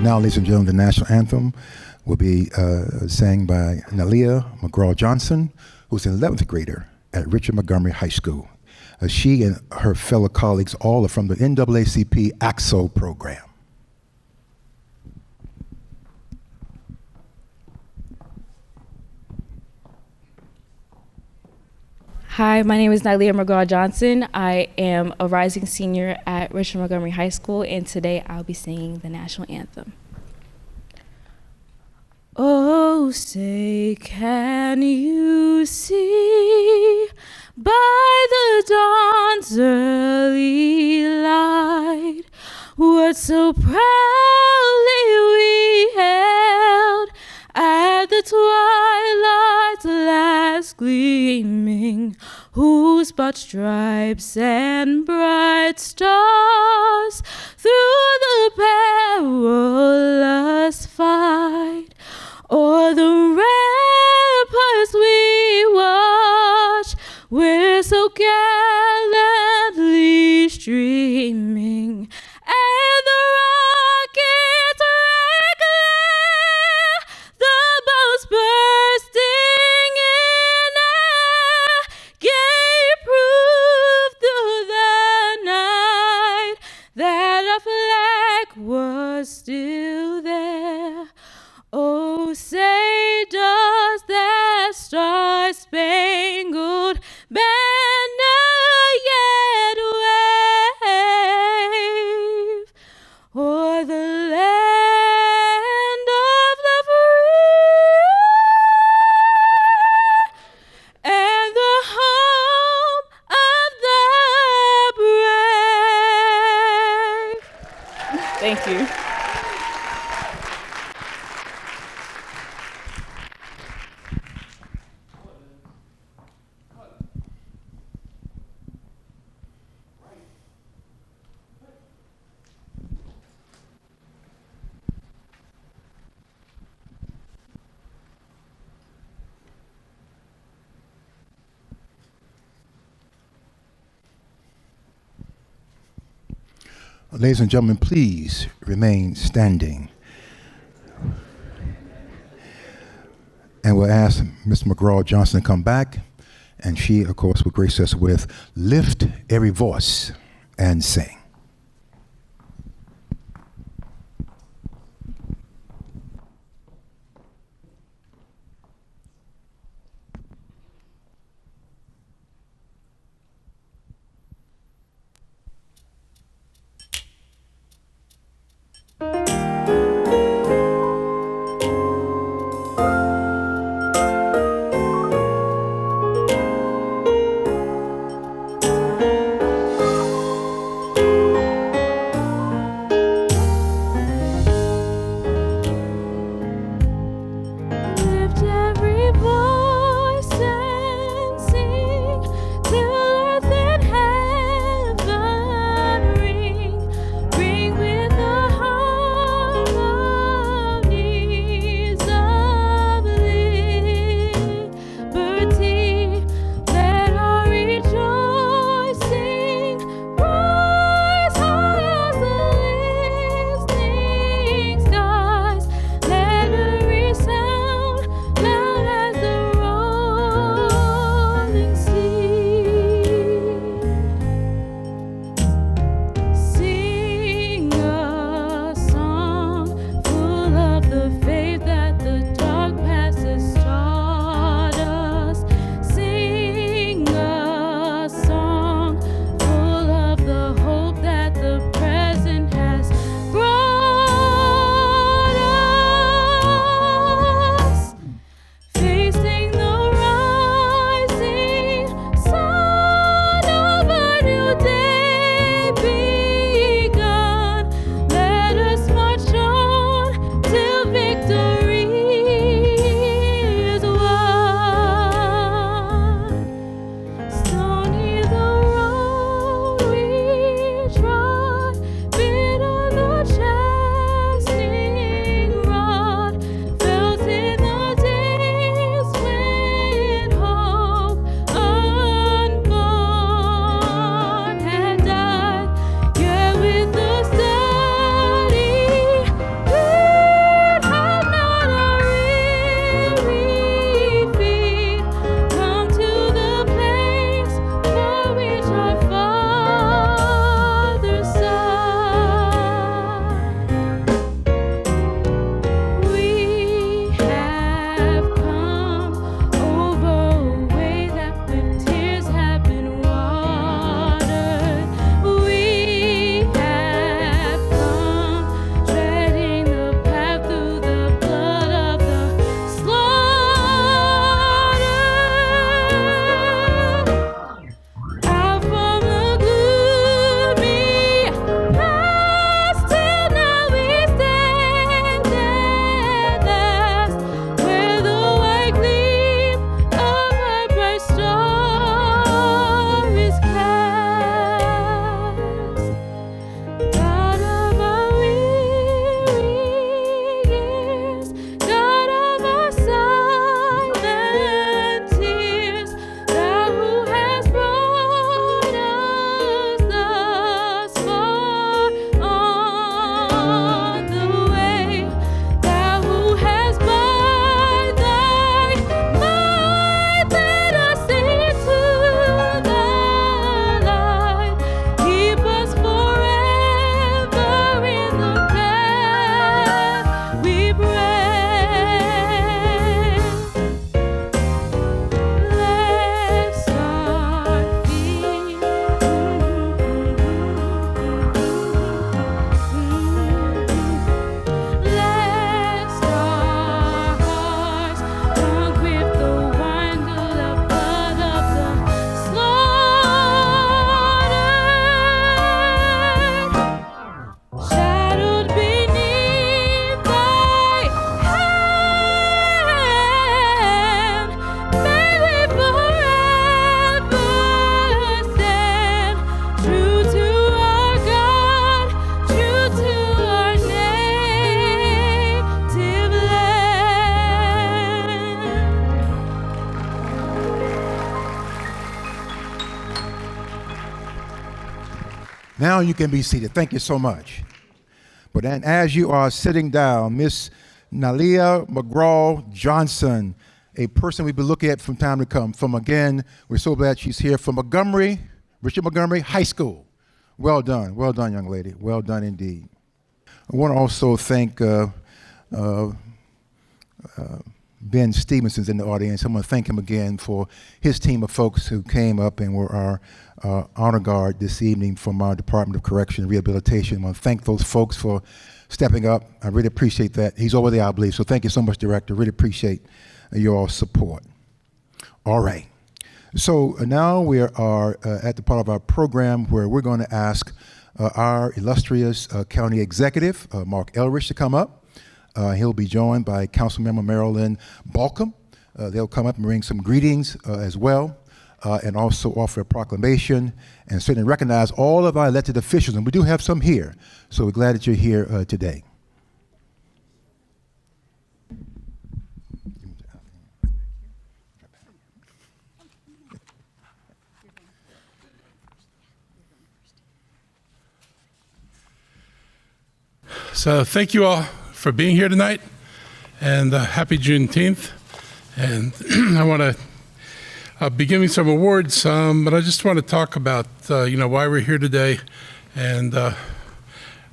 Now, ladies and gentlemen, the national anthem will be sang by Nalia McGraw-Johnson, who's an 11th grader at Richard Montgomery High School. She and her fellow colleagues all are from the NAACP AXO program. Hi, my name is Nalia McGraw-Johnson. I am a rising senior at Richard Montgomery High School, and today I'll be singing the national anthem. Oh, say, can you see by the dawn's early light what so proudly we held at the twilight's last gleaming, whose broad stripes and bright stars through the perilous fight o'er the ramparts we watch, we're so gallantly streaming, and the rockets regular, the bombs bursting in air, gave proof through the night that our flag was still there. Oh, say does that star-spangled banner yet wave o'er the land of the free and the home of the brave? Thank you. Ladies and gentlemen, please remain standing. And we'll ask Ms. McGraw-Johnson to come back, and she, of course, will grace us with Lift Every Voice and Sing. Now you can be seated. Thank you so much. But then as you are sitting down, Miss Nalia McGraw-Johnson, a person we've been looking at from time to come, from, again, we're so glad she's here, from Richard Montgomery High School. Well done, young lady. Well done indeed. I want to also thank Ben Stevenson's in the audience. I'm going to thank him again for his team of folks who came up and were our honor guard this evening from our Department of Correction and Rehabilitation. I want to thank those folks for stepping up. I really appreciate that. He's over there, I believe. So thank you so much, Director. Really appreciate your support. All right. So now we are at the part of our program where we're going to ask our illustrious county executive, Mark Elrich, to come up. He'll be joined by Councilmember Marilyn Balcom. They'll come up and bring some greetings as well, and also offer a proclamation and certainly recognize all of our elected officials. And we do have some here, so we're glad that you're here today. So thank you all for being here tonight, and happy Juneteenth. And I want to be giving some awards, but I just want to talk about why we're here today. And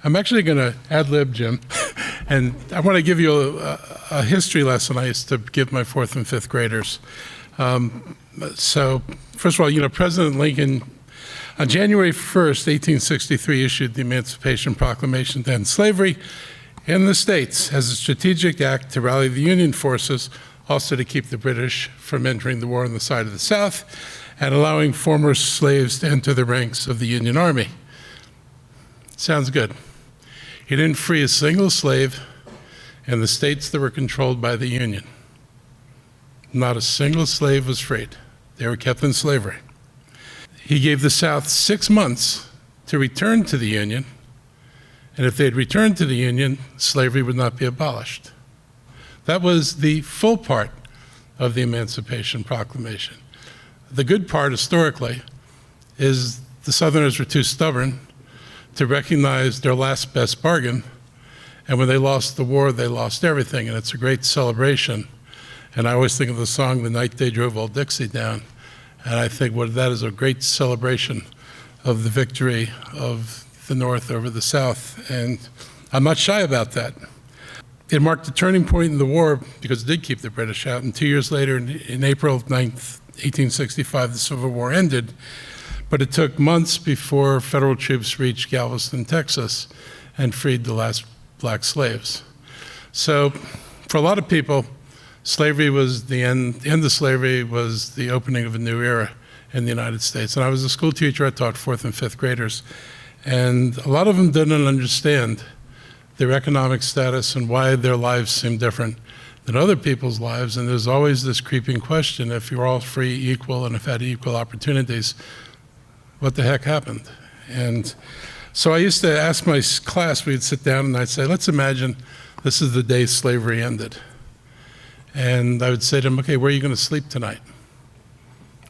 I'm actually going to ad-lib Jim, and I want to give you a history lesson I used to give my 4th and 5th graders. So first of all, President Lincoln, on January 1st, 1863, issued the Emancipation Proclamation to end slavery in the states as a strategic act to rally the Union forces, also to keep the British from entering the war on the side of the South and allowing former slaves to enter the ranks of the Union Army. Sounds good. He didn't free a single slave in the states that were controlled by the Union. Not a single slave was freed. They were kept in slavery. He gave the South 6 months to return to the Union, and if they'd returned to the Union, slavery would not be abolished. That was the full part of the Emancipation Proclamation. The good part, historically, is the Southerners were too stubborn to recognize their last best bargain, and when they lost the war, they lost everything, and it's a great celebration. And I always think of the song, "The Night They Drove Old Dixie Down," and I think that is a great celebration of the victory of the North over the South, and I'm not shy about that. It marked a turning point in the war because it did keep the British out, and 2 years later, in April 9th, 1865, the Civil War ended, but it took months before federal troops reached Galveston, Texas, and freed the last black slaves. So for a lot of people, slavery was the end of slavery was the opening of a new era in the United States. And I was a school teacher, I taught 4th and 5th graders, and a lot of them didn't understand their economic status and why their lives seemed different than other people's lives. And there's always this creeping question, if you're all free, equal, and have had equal opportunities, what the heck happened? And so I used to ask my class, we'd sit down and I'd say, let's imagine this is the day slavery ended. And I would say to them, okay, where are you going to sleep tonight?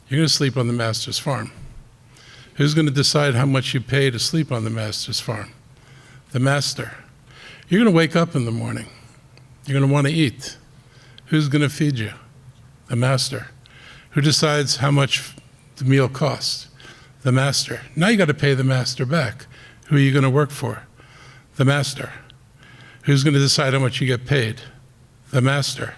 You're going to sleep on the master's farm. Who's going to decide how much you pay to sleep on the master's farm? The master. You're going to wake up in the morning. You're going to want to eat. Who's going to feed you? The master. Who decides how much the meal costs? The master. Now you got to pay the master back. Who are you going to work for? The master. Who's going to decide how much you get paid? The master.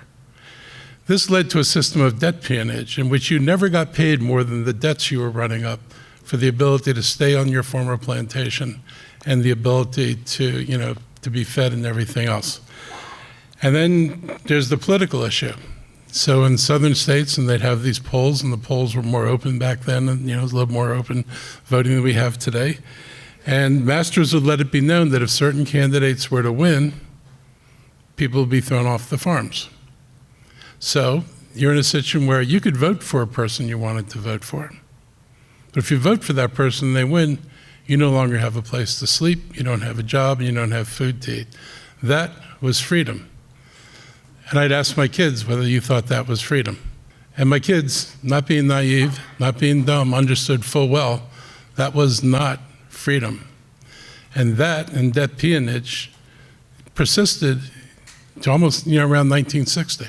This led to a system of debt peonage in which you never got paid more than the debts you were running up for the ability to stay on your former plantation and the ability to be fed and everything else. And then there's the political issue. So in southern states, and they'd have these polls, and the polls were more open back then, and it was a little more open voting than we have today. And masters would let it be known that if certain candidates were to win, people would be thrown off the farms. So you're in a situation where you could vote for a person you wanted to vote for. But if you vote for that person and they win, you no longer have a place to sleep, you don't have a job, and you don't have food to eat. That was freedom. And I'd ask my kids whether you thought that was freedom. And my kids, not being naive, not being dumb, understood full well that was not freedom. And that peonage persisted to almost around 1960.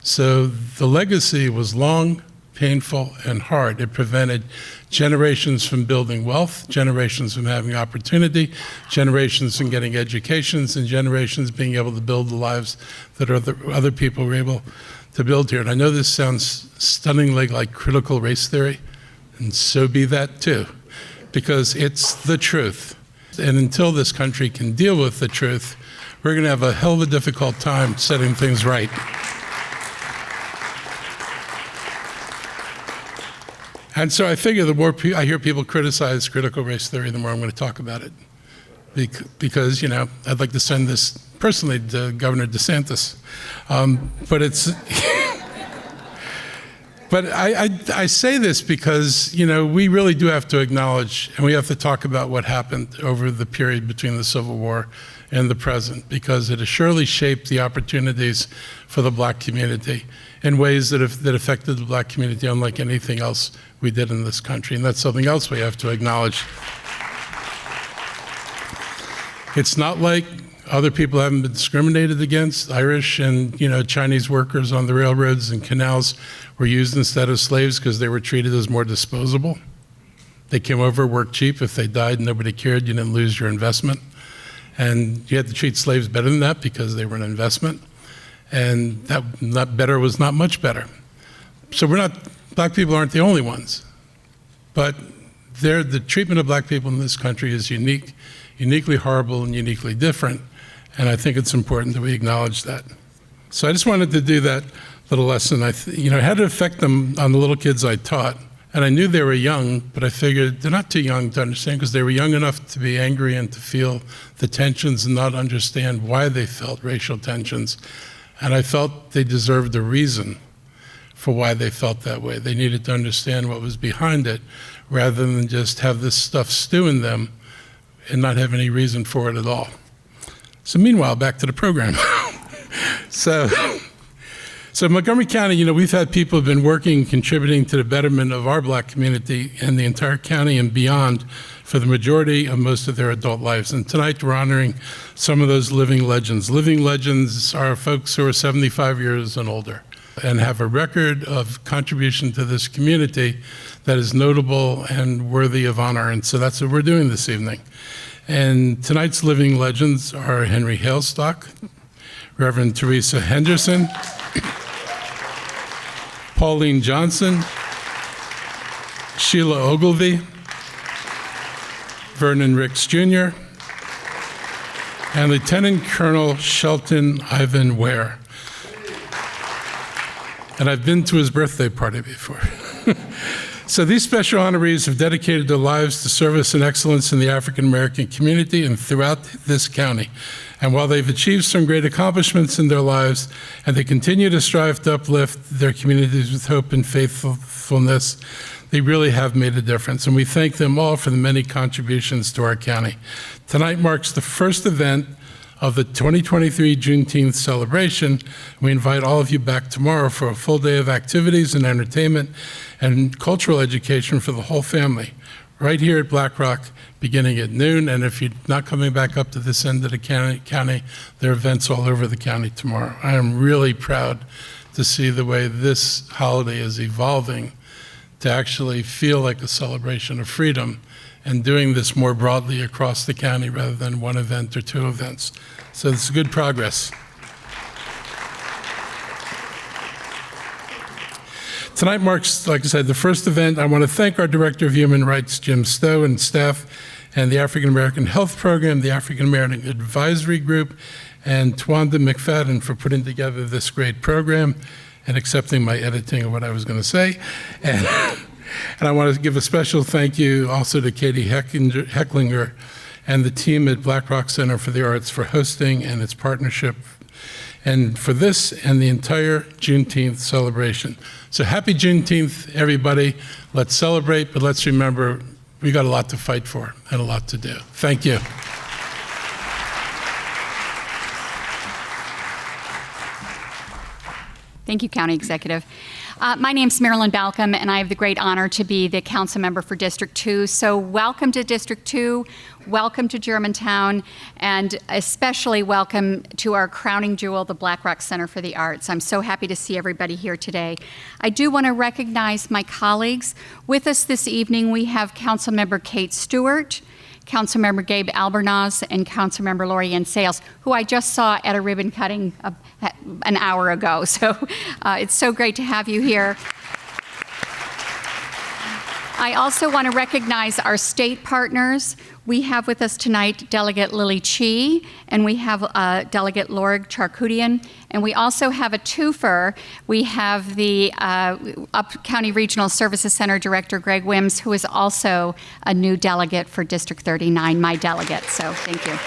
So the legacy was long, painful, and hard. It prevented generations from building wealth, generations from having opportunity, generations from getting educations, and generations being able to build the lives that other people were able to build here. And I know this sounds stunningly like critical race theory, and so be that too, because it's the truth. And until this country can deal with the truth, we're going to have a hell of a difficult time setting things right. And so I figure the more I hear people criticize critical race theory, the more I'm going to talk about it. Because, I'd like to send this personally to Governor DeSantis. But it's, but I say this because, we really do have to acknowledge, and we have to talk about what happened over the period between the Civil War and the present, because it has surely shaped the opportunities for the Black community in ways that affected the Black community unlike anything else we did in this country. And that's something else we have to acknowledge. It's not like other people haven't been discriminated against. Irish and Chinese workers on the railroads and canals were used instead of slaves because they were treated as more disposable. They came over, worked cheap. If they died, nobody cared. You didn't lose your investment. And you had to treat slaves better than that because they were an investment. And that not better was not much better. So Black people aren't the only ones. But the treatment of Black people in this country is uniquely horrible and uniquely different. And I think it's important that we acknowledge that. So I just wanted to do that little lesson. I had to affect them on the little kids I taught. And I knew they were young, but I figured they're not too young to understand because they were young enough to be angry and to feel the tensions and not understand why they felt racial tensions. And I felt they deserved a reason for why they felt that way. They needed to understand what was behind it rather than just have this stuff stew in them and not have any reason for it at all. So meanwhile, back to the program. So Montgomery County, we've had people who've been working, contributing to the betterment of our Black community and the entire county and beyond for the majority of most of their adult lives. And tonight we're honoring some of those living legends. Living legends are folks who are 75 years and older and have a record of contribution to this community that is notable and worthy of honor. And so that's what we're doing this evening. And tonight's living legends are Henry Hailstock, Reverend Teresa Henderson, Pauline Johnson, Sheila Ogilvie, Vernon Ricks Jr., and Lieutenant Colonel Shelton Ivan Ware. And I've been to his birthday party before. So these special honorees have dedicated their lives to service and excellence in the African American community and throughout this county. And while they've achieved some great accomplishments in their lives, and they continue to strive to uplift their communities with hope and faithfulness, they really have made a difference. And we thank them all for the many contributions to our county. Tonight marks the first event of the 2023 Juneteenth celebration. We invite all of you back tomorrow for a full day of activities and entertainment and cultural education for the whole family, right here at Black Rock, beginning at noon. And if you're not coming back up to this end of the county, there are events all over the county tomorrow. I am really proud to see the way this holiday is evolving to actually feel like a celebration of freedom and doing this more broadly across the county rather than one event or two events. So it's good progress. Tonight marks, like I said, the first event. I want to thank our Director of Human Rights, Jim Stowe, and staff, and the African American Health Program, the African American Advisory Group, and Twanda McFadden for putting together this great program and accepting my editing of what I was going to say. And I want to give a special thank you also to Katie Hecklinger and the team at Black Rock Center for the Arts for hosting and its partnership and for this and the entire Juneteenth celebration. So happy Juneteenth, everybody. Let's celebrate, but let's remember we got a lot to fight for and a lot to do. Thank you. Thank you, County Executive. My name's Marilyn Balcom, and I have the great honor to be the council member for District 2. So welcome to District 2, welcome to Germantown, and especially welcome to our crowning jewel, the Black Rock Center for the Arts. I'm so happy to see everybody here today. I do want to recognize my colleagues. With us this evening, we have Councilmember Kate Stewart, Councilmember Gabe Albornoz, and Councilmember Lorianne Sales, who I just saw at a ribbon cutting an hour ago. So it's so great to have you here. I also want to recognize our state partners. We have with us tonight Delegate Lily Chi, and we have Delegate Lorg Charkoudian, and we also have a twofer. We have the Up County Regional Services Center Director Greg Wims, who is also a new delegate for District 39, my delegate, so thank you.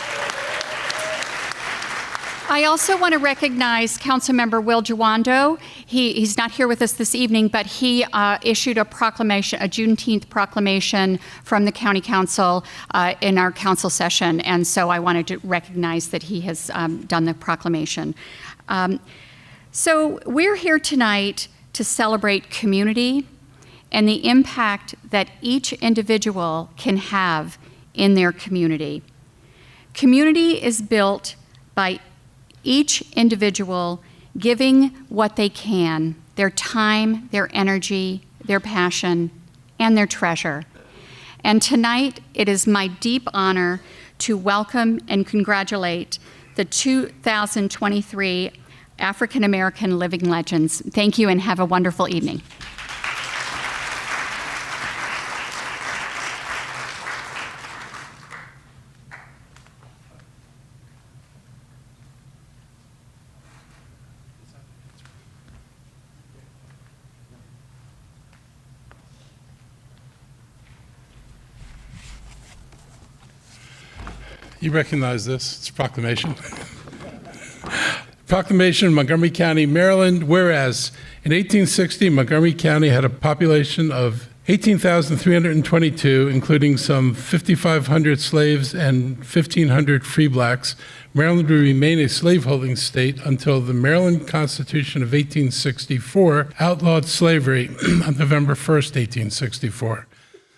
I also want to recognize Councilmember Will Jawando. He's not here with us this evening, but he issued a proclamation, a Juneteenth proclamation from the County Council in our council session, and so I wanted to recognize that he has done the proclamation. So we're here tonight to celebrate community and the impact that each individual can have in their community. Community is built by each individual giving what they can, their time, their energy, their passion, and their treasure. And tonight, it is my deep honor to welcome and congratulate the 2023 African American Living Legends. Thank you and have a wonderful evening. You recognize this, it's a proclamation. Proclamation of Montgomery County, Maryland, whereas in 1860, Montgomery County had a population of 18,322, including some 5,500 slaves and 1,500 free blacks. Maryland would remain a slaveholding state until the Maryland Constitution of 1864 outlawed slavery on November 1st, 1864.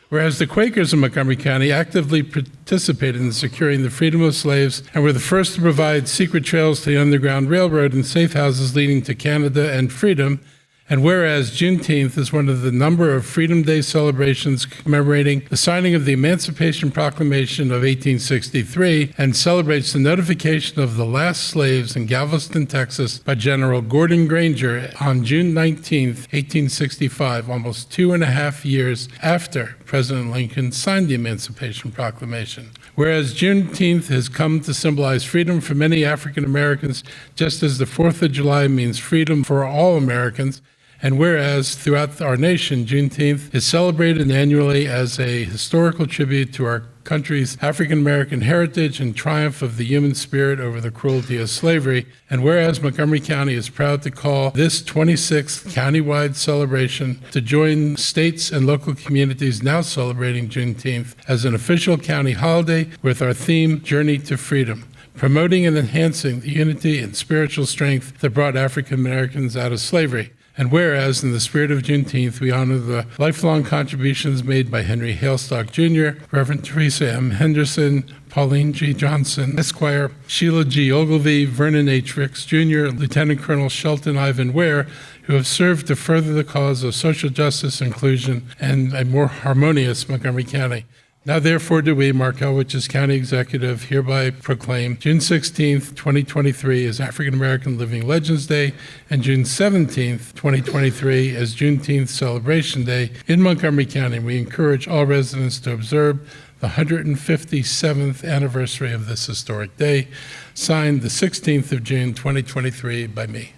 Whereas the Quakers in Montgomery County actively participated in securing the freedom of slaves and were the first to provide secret trails to the Underground Railroad and safe houses leading to Canada and freedom. And whereas Juneteenth is one of the number of Freedom Day celebrations commemorating the signing of the Emancipation Proclamation of 1863 and celebrates the notification of the last slaves in Galveston, Texas by General Gordon Granger on June 19, 1865, almost 2.5 years after President Lincoln signed the Emancipation Proclamation. Whereas Juneteenth has come to symbolize freedom for many African Americans, just as the 4th of July means freedom for all Americans, and whereas throughout our nation, Juneteenth is celebrated annually as a historical tribute to our country's African-American heritage and triumph of the human spirit over the cruelty of slavery, and whereas Montgomery County is proud to call this 26th countywide celebration to join states and local communities now celebrating Juneteenth as an official county holiday with our theme, Journey to Freedom, promoting and enhancing the unity and spiritual strength that brought African Americans out of slavery. And whereas, in the spirit of Juneteenth, we honor the lifelong contributions made by Henry Hailstock Jr., Reverend Teresa M. Henderson, Pauline G. Johnson, Esquire, Sheila G. Ogilvie, Vernon H. Ricks Jr., Lieutenant Colonel Shelton Ivan Ware, who have served to further the cause of social justice, inclusion, and a more harmonious Montgomery County. Now therefore do we, Mark Elwich's County Executive, hereby proclaim June 16th, 2023 as African American Living Legends Day and June 17th, 2023 as Juneteenth Celebration Day in Montgomery County. We encourage all residents to observe the 157th anniversary of this historic day, signed the 16th of June, 2023 by me.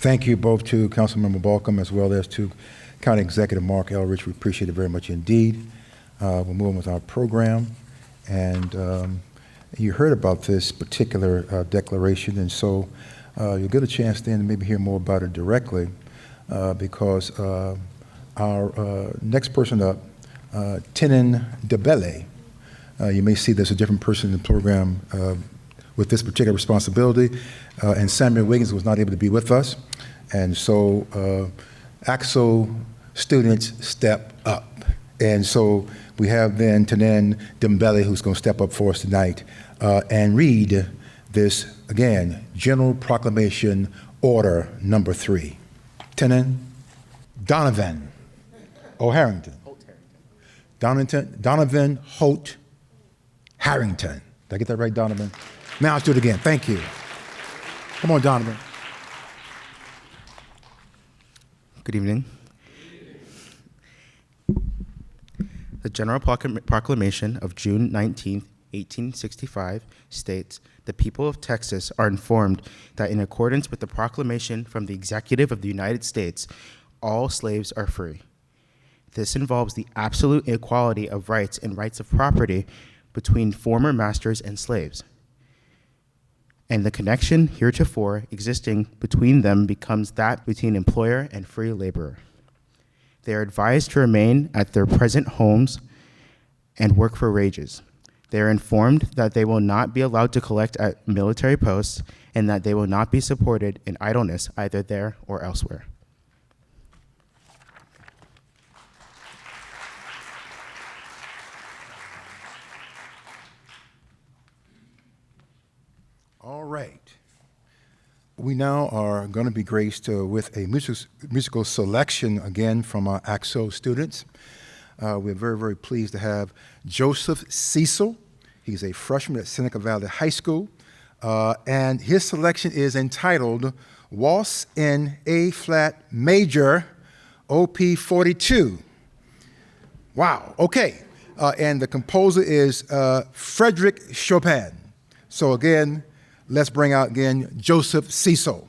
Thank you both to Councilmember Balcom as well as to County Executive Mark Elrich. We appreciate it very much indeed. We'll move on with our program. And you heard about this particular declaration, and so you'll get a chance then to maybe hear more about it directly because our next person up, Tenen Debele, You may see there's a different person in the program with this particular responsibility, and Samuel Wiggins was not able to be with us, and so AXO students step up. And so we have then Tanan Dembele, who's going to step up for us tonight and read this, again, General Proclamation Order Number 3. Tanan Donovan O'Harrington. Donovan Holt Harrington. Did I get that right, Donovan? Now let's do it again. Thank you. Come on, Donovan. Good evening. The General Proclamation of June 19, 1865 states, "The people of Texas are informed that in accordance with the proclamation from the Executive of the United States, all slaves are free. This involves the absolute equality of rights and rights of property between former masters and slaves. And the connection heretofore existing between them becomes that between employer and free laborer. They are advised to remain at their present homes and work for wages. They are informed that they will not be allowed to collect at military posts and that they will not be supported in idleness either there or elsewhere." All right. We now are going to be graced with a musical selection again from our AXO students. We're very, very pleased to have Joseph Cecil. He's a freshman at Seneca Valley High School, and his selection is entitled Waltz in A-flat Major, OP 42. Wow, okay. And the composer is Frederick Chopin. So again, let's bring out again Joseph Cecil.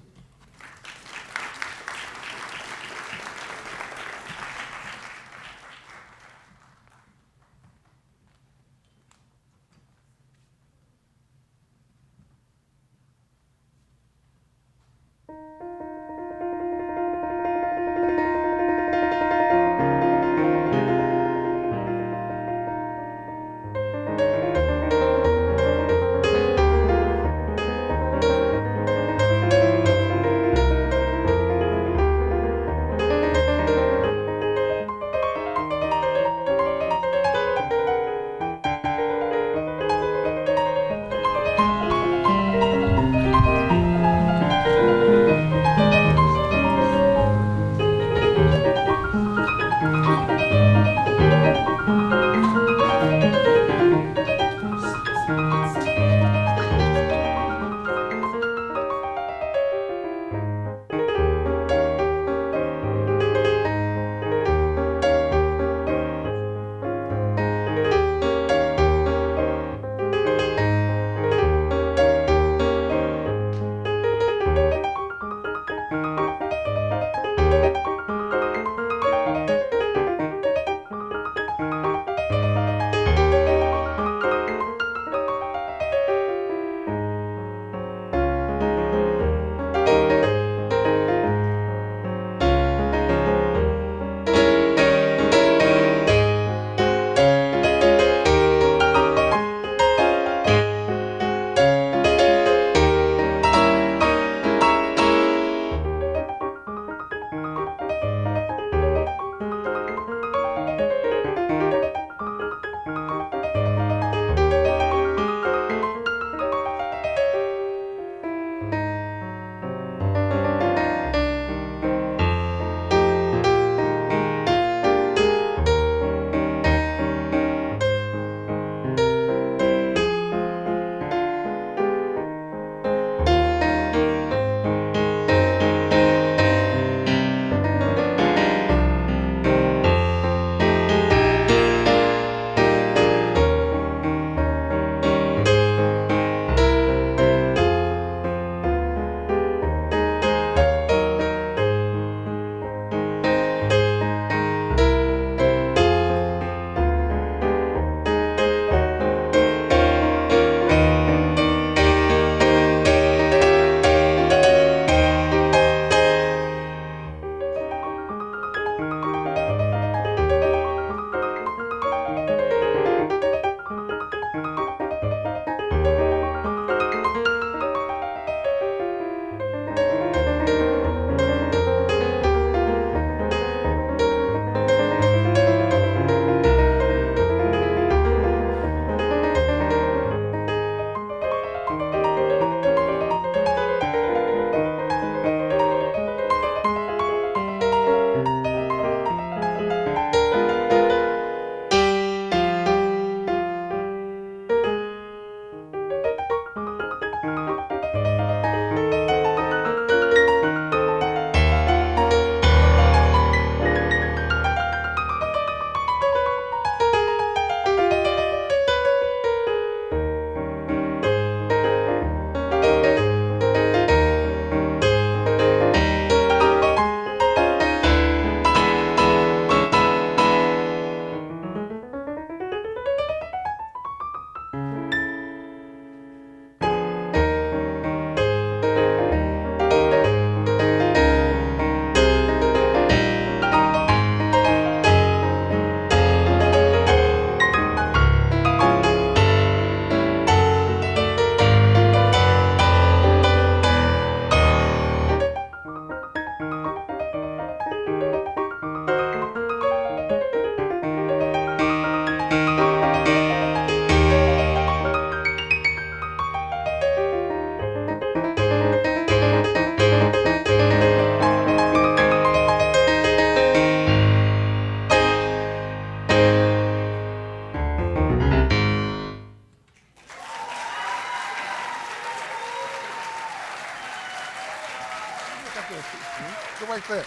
Go right there.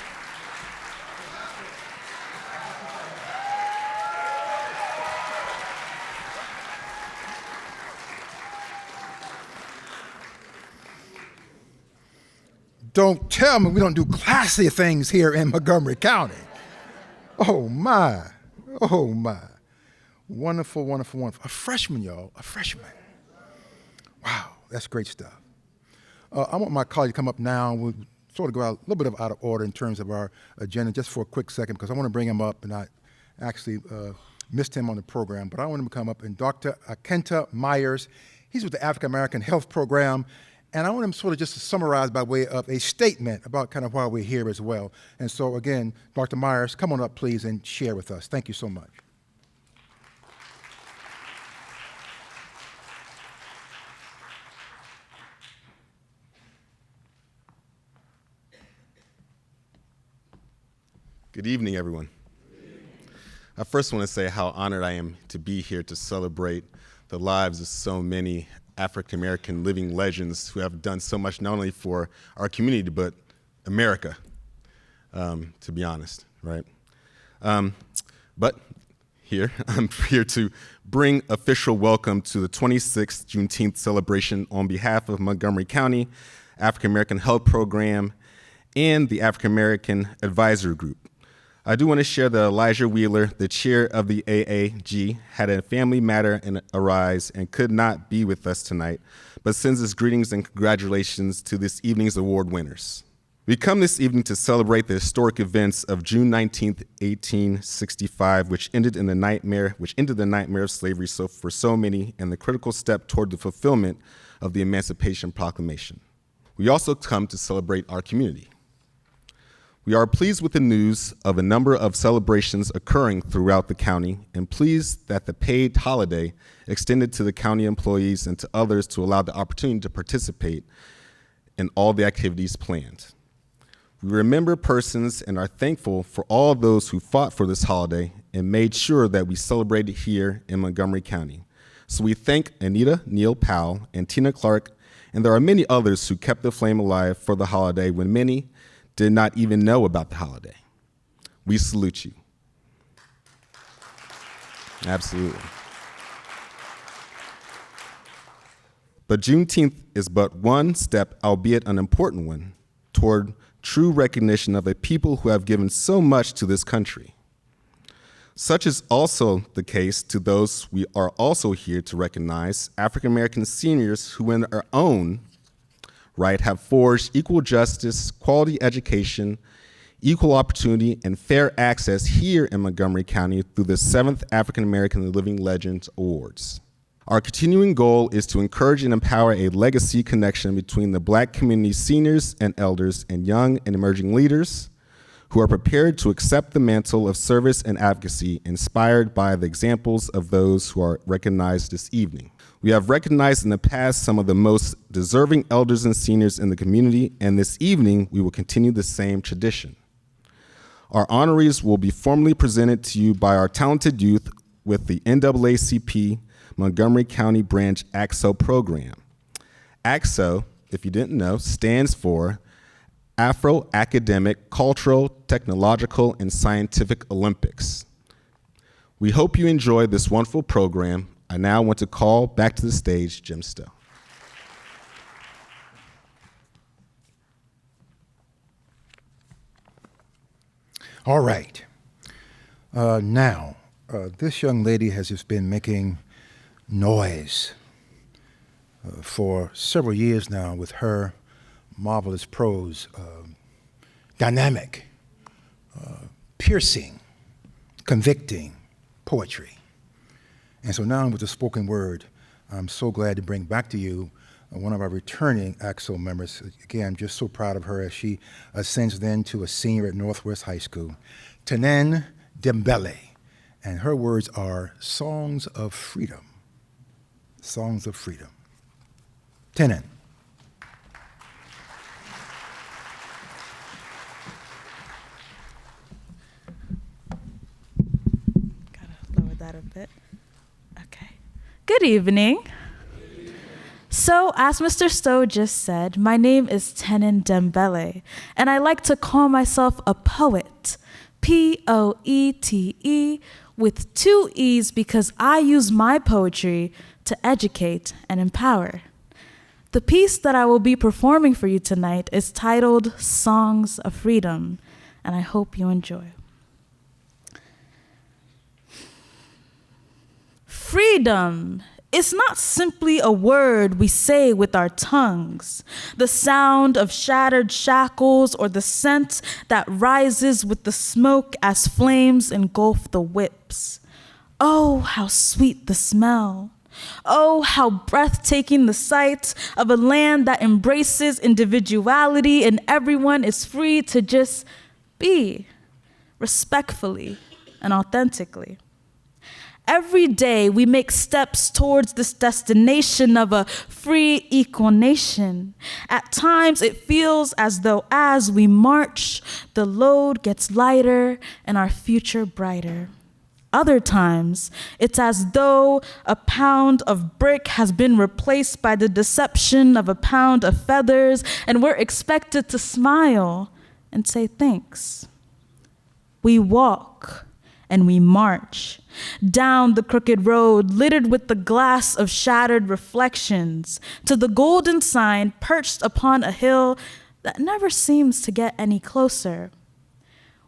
Don't tell me we don't do classy things here in Montgomery County. Oh my, oh my. Wonderful, wonderful, wonderful. A freshman, y'all, a freshman. Wow, that's great stuff. I want my colleague to come up now. We'll sort of go out a little bit out of order in terms of our agenda just for a quick second because I want to bring him up and I actually missed him on the program, but I want him to come up and Dr. Akenta Myers, he's with the African American Health Program. And I want him sort of just to summarize by way of a statement about kind of why we're here as well. And so again, Dr. Myers, come on up please and share with us. Thank you so much. Good evening, everyone. I first want to say how honored I am to be here to celebrate the lives of so many African-American living legends who have done so much not only for our community, but America, to be honest, right? But here, I'm here to bring official welcome to the 26th Juneteenth celebration on behalf of Montgomery County, African-American Health Program, and the African-American Advisory Group. I do want to share that Elijah Wheeler, the chair of the AAG, had a family matter arise and could not be with us tonight, but sends his greetings and congratulations to this evening's award winners. We come this evening to celebrate the historic events of June 19th, 1865, which ended the nightmare of slavery for so many and the critical step toward the fulfillment of the Emancipation Proclamation. We also come to celebrate our community. We are pleased with the news of a number of celebrations occurring throughout the county and pleased that the paid holiday extended to the county employees and to others to allow the opportunity to participate in all the activities planned. We remember persons and are thankful for all those who fought for this holiday and made sure that we celebrated here in Montgomery County. So we thank Anita Neal Powell and Tina Clark, and there are many others who kept the flame alive for the holiday when many did not even know about the holiday. We salute you. Absolutely. But Juneteenth is but one step, albeit an important one, toward true recognition of a people who have given so much to this country. Such is also the case to those we are also here to recognize, African American seniors who in their own right, have forged equal justice, quality education, equal opportunity, and fair access here in Montgomery County through the 7th African American Living Legends Awards. Our continuing goal is to encourage and empower a legacy connection between the Black community seniors and elders and young and emerging leaders who are prepared to accept the mantle of service and advocacy inspired by the examples of those who are recognized this evening. We have recognized in the past some of the most deserving elders and seniors in the community, and this evening we will continue the same tradition. Our honorees will be formally presented to you by our talented youth with the NAACP Montgomery County Branch ACSO program. ACSO, if you didn't know, stands for Afro-Academic, Cultural, Technological, and Scientific Olympics. We hope you enjoy this wonderful program. I now want to call back to the stage Jim Stowe. All right. Now, this young lady has just been making noise for several years now with her marvelous prose, dynamic, piercing, convicting poetry. And so now with the spoken word, I'm so glad to bring back to you one of our returning ACSO members. Again, I'm just so proud of her as she ascends then to a senior at Northwest High School, Tenen Dembele. And her words are songs of freedom. Songs of freedom. Tenen. Gotta lower that a bit. Okay. Good evening. So, as Mr. Stowe just said, my name is Tenin Dembele, and I like to call myself a poet, Poete, with 2 E's because I use my poetry to educate and empower. The piece that I will be performing for you tonight is titled Songs of Freedom, and I hope you enjoy. Freedom is not simply a word we say with our tongues, the sound of shattered shackles or the scent that rises with the smoke as flames engulf the whips. Oh, how sweet the smell. Oh, how breathtaking the sight of a land that embraces individuality and everyone is free to just be, respectfully and authentically. Every day we make steps towards this destination of a free equal nation. At times it feels as though as we march, the load gets lighter and our future brighter. Other times, it's as though a pound of brick has been replaced by the deception of a pound of feathers, and we're expected to smile and say thanks. We walk and we march down the crooked road littered with the glass of shattered reflections to the golden sign perched upon a hill that never seems to get any closer.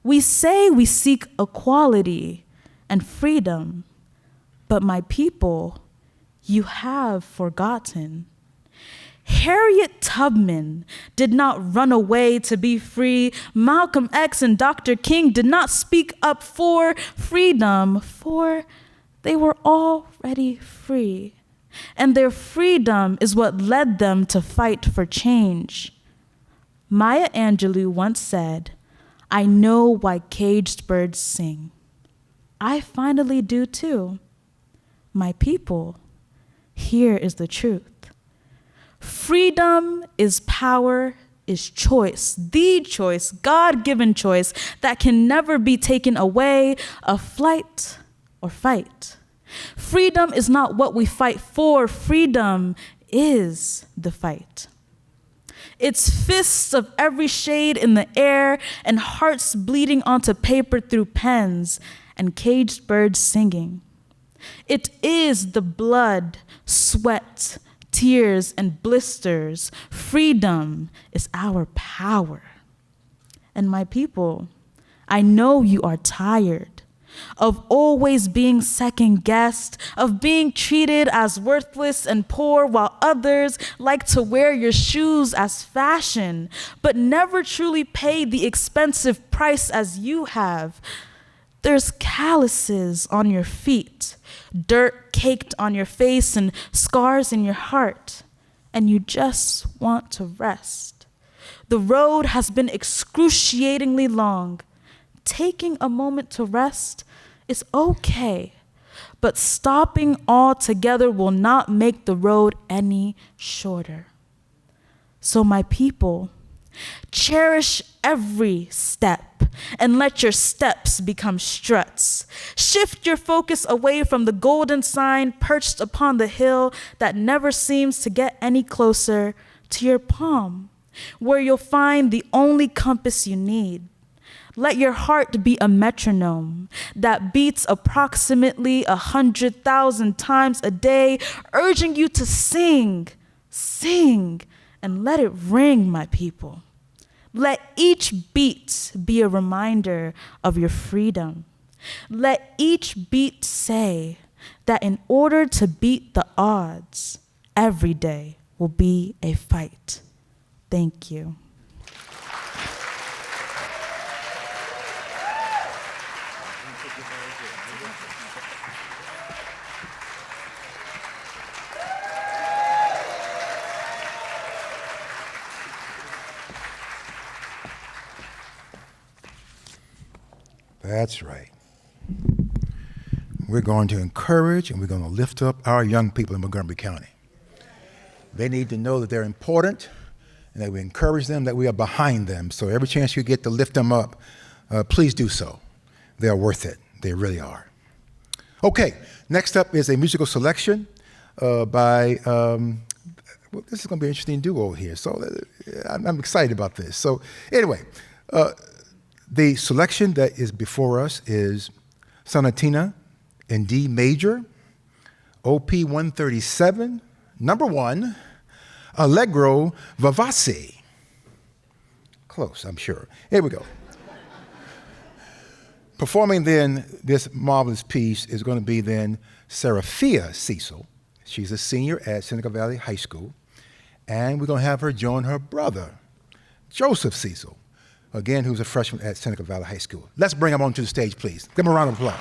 We say we seek equality and freedom, but my people, you have forgotten. Harriet Tubman did not run away to be free. Malcolm X and Dr. King did not speak up for freedom, for they were already free. And their freedom is what led them to fight for change. Maya Angelou once said, "I know why caged birds sing." I finally do too. My people, here is the truth. Freedom is power, is choice, the choice, God-given choice that can never be taken away, a flight or fight. Freedom is not what we fight for, freedom is the fight. It's fists of every shade in the air and hearts bleeding onto paper through pens and caged birds singing. It is the blood, sweat, tears, and blisters. Freedom is our power. And my people, I know you are tired of always being second-guessed, of being treated as worthless and poor while others like to wear your shoes as fashion, but never truly pay the expensive price as you have. There's calluses on your feet, dirt caked on your face, and scars in your heart, and you just want to rest. The road has been excruciatingly long. Taking a moment to rest is okay, but stopping altogether will not make the road any shorter. So my people, cherish every step and let your steps become struts. Shift your focus away from the golden sign perched upon the hill that never seems to get any closer to your palm, where you'll find the only compass you need. Let your heart be a metronome that beats approximately 100,000 times a day, urging you to sing, sing, and let it ring, my people. Let each beat be a reminder of your freedom. Let each beat say that in order to beat the odds, every day will be a fight. Thank you. That's right. We're going to encourage and we're going to lift up our young people in Montgomery County. They need to know that they're important and that we encourage them, that we are behind them. So every chance you get to lift them up, please do so. They are worth it. They really are. Okay, next up is a musical selection by well, this is going to be an interesting duo here. So I'm excited about this. So anyway, the selection that is before us is Sonatina in D major, OP 137, number 1, Allegro Vivace. Close, I'm sure. Here we go. Performing then this marvelous piece is going to be then Seraphia Cecil. She's a senior at Seneca Valley High School. And we're going to have her join her brother, Joseph Cecil, again, who's a freshman at Seneca Valley High School. Let's bring him onto the stage, please. Give him a round of applause.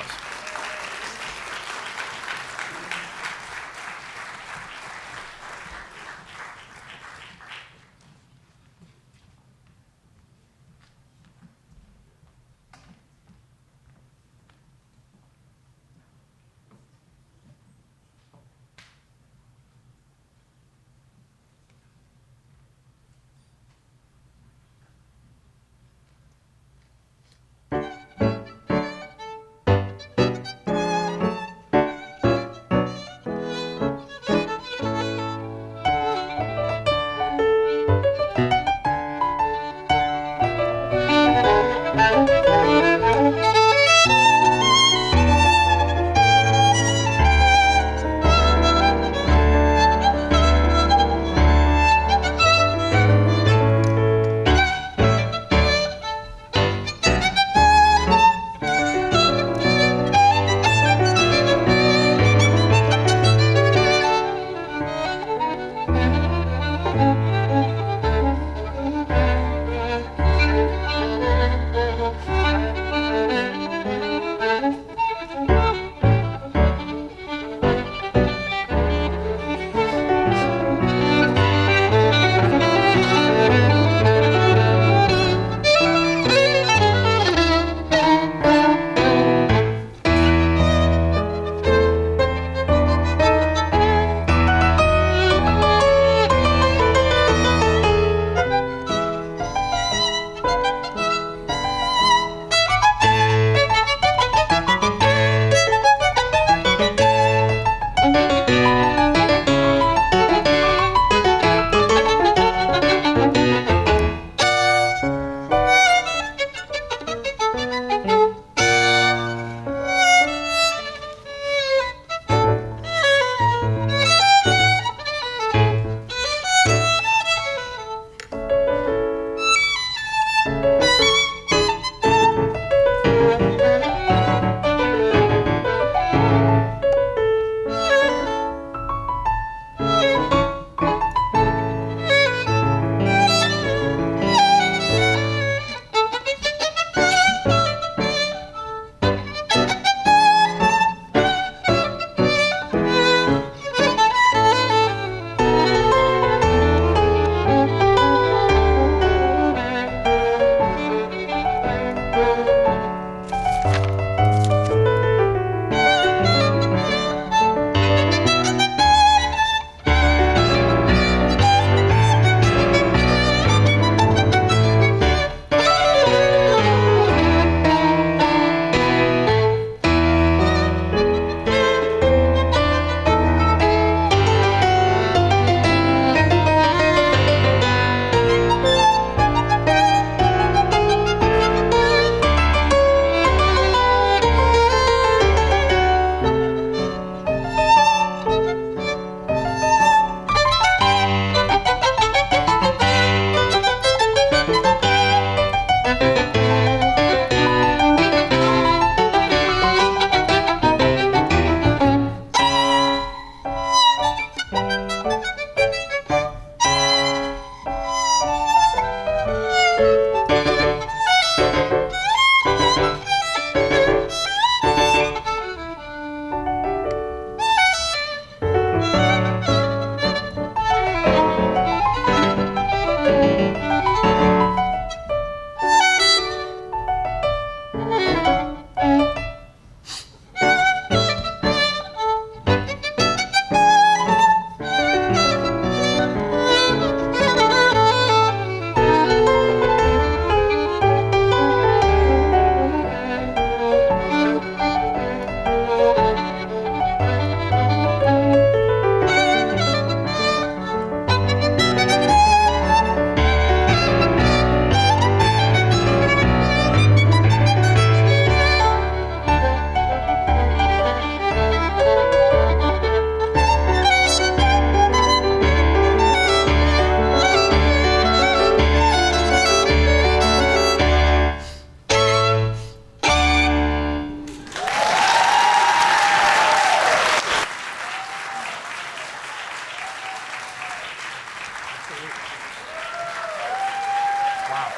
Wow.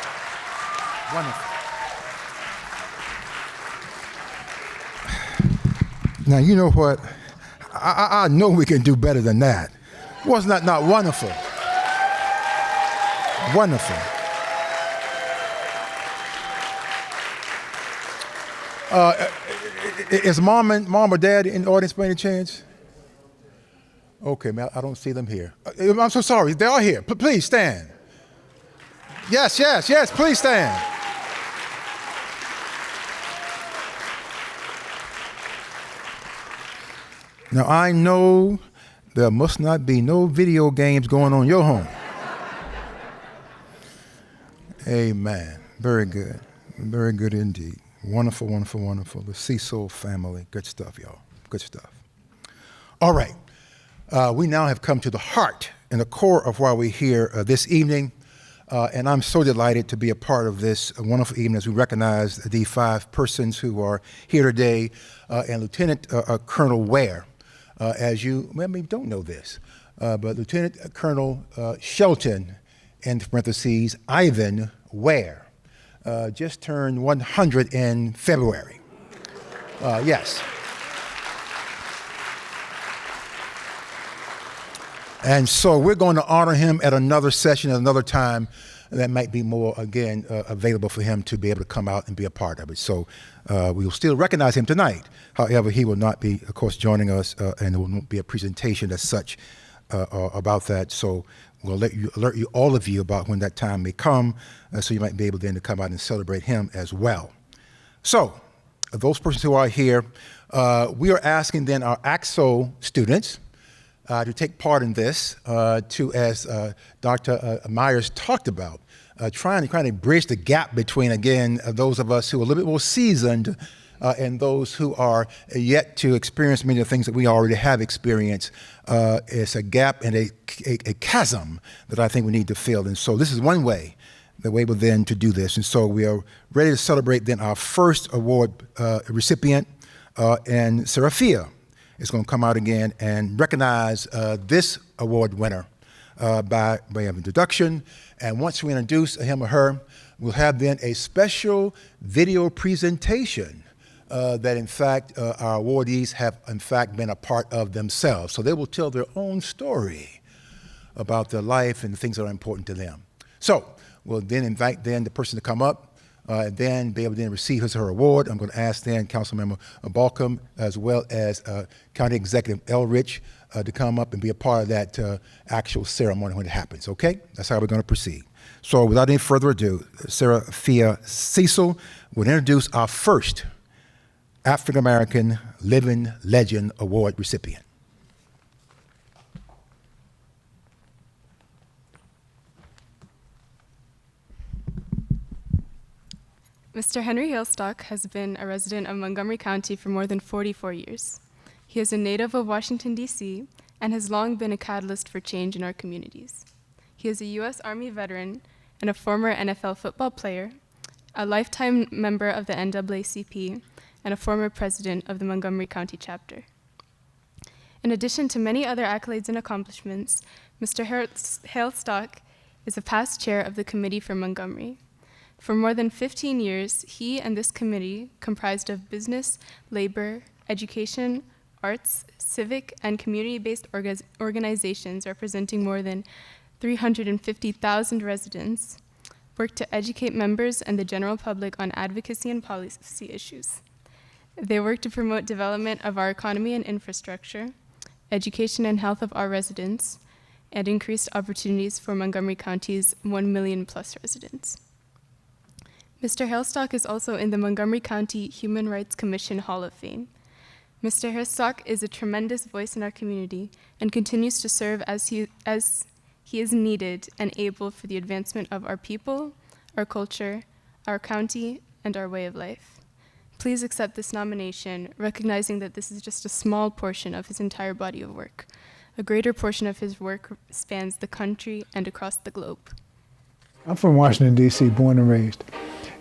Wonderful. Now, you know what? I know we can do better than that. Wasn't that not wonderful? Wonderful. Is mom or dad in the audience by any chance? Okay, man, I don't see them here. I'm so sorry. They are here. Please stand. Yes, please stand. Now, I know there must not be no video games going on in your home. Amen. Very good. Very good indeed. Wonderful, wonderful, wonderful. The Cecil family. Good stuff, y'all. Good stuff. All right. We now have come to the heart and the core of why we're here this evening. And I'm so delighted to be a part of this wonderful evening as we recognize the 5 persons who are here today, and Lieutenant Colonel Ware. As you maybe don't know this, but Lieutenant Colonel Shelton, in parentheses, Ivan Ware, just turned 100 in February. Yes. And so we're going to honor him at another session at another time that might be more, again, available for him to be able to come out and be a part of it. So we will still recognize him tonight. However, he will not be, of course, joining us, and there will be a presentation as such about that. So we'll alert you, all of you, about when that time may come, so you might be able then to come out and celebrate him as well. So those persons who are here, we are asking then our AXO students to take part in this, to, as Dr. Myers talked about, trying to kind of bridge the gap between, again, those of us who are a little bit more seasoned and those who are yet to experience many of the things that we already have experienced. It's a gap and a chasm that I think we need to fill. And so this is one way that we're able then to do this. And so we are ready to celebrate then our first award recipient, and Seraphia is going to come out again and recognize this award winner by way of introduction. And once we introduce him or her, we'll have then a special video presentation that, in fact, our awardees have, in fact, been a part of themselves. So they will tell their own story about their life and the things that are important to them. So we'll then invite then the person to come up, then be able to then receive his or her award. I'm going to ask then Councilmember Balcom, as well as County Executive Elrich, to come up and be a part of that actual ceremony when it happens, okay? That's how we're going to proceed. So without any further ado, Seraphia Cecil will introduce our first African-American Living Legend Award recipient. Mr. Henry Hailstock has been a resident of Montgomery County for more than 44 years. He is a native of Washington, D.C., and has long been a catalyst for change in our communities. He is a U.S. Army veteran and a former NFL football player, a lifetime member of the NAACP, and a former president of the Montgomery County chapter. In addition to many other accolades and accomplishments, Mr. Hailstock is a past chair of the Committee for Montgomery. For more than 15 years, he and this committee, comprised of business, labor, education, arts, civic, and community-based organizations representing more than 350,000 residents, work to educate members and the general public on advocacy and policy issues. They work to promote development of our economy and infrastructure, education and health of our residents, and increased opportunities for Montgomery County's 1 million plus residents. Mr. Hailstock is also in the Montgomery County Human Rights Commission Hall of Fame. Mr. Hailstock is a tremendous voice in our community and continues to serve as he is needed and able for the advancement of our people, our culture, our county, and our way of life. Please accept this nomination, recognizing that this is just a small portion of his entire body of work. A greater portion of his work spans the country and across the globe. I'm from Washington, D.C., born and raised.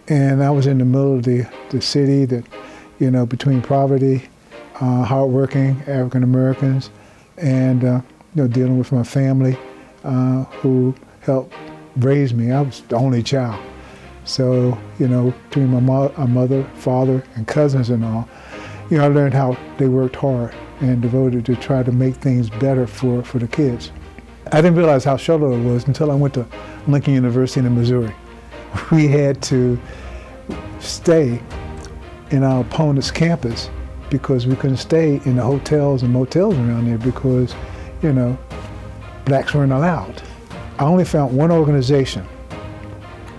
And I was in the middle of the city that, you know, between poverty, hardworking African Americans, and, you know, dealing with my family, who helped raise me. I was the only child. So, between my mother, father, and cousins and all, I learned how they worked hard and devoted to try to make things better for the kids. I didn't realize how shallow it was until I went to Lincoln University in Missouri. We had to stay in our opponent's campus because we couldn't stay in the hotels and motels around there because, blacks weren't allowed. I only found one organization.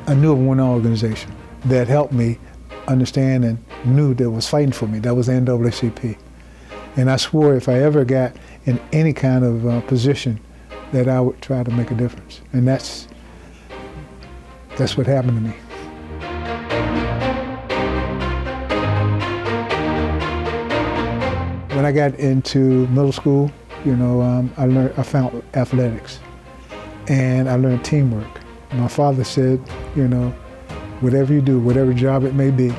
I knew of one organization that helped me understand and knew that was fighting for me. That was the NAACP. And I swore if I ever got in any kind of position that I would try to make a difference. And that's what happened to me. When I got into middle school, I found athletics, and I learned teamwork. My father said, whatever you do, whatever job it may be,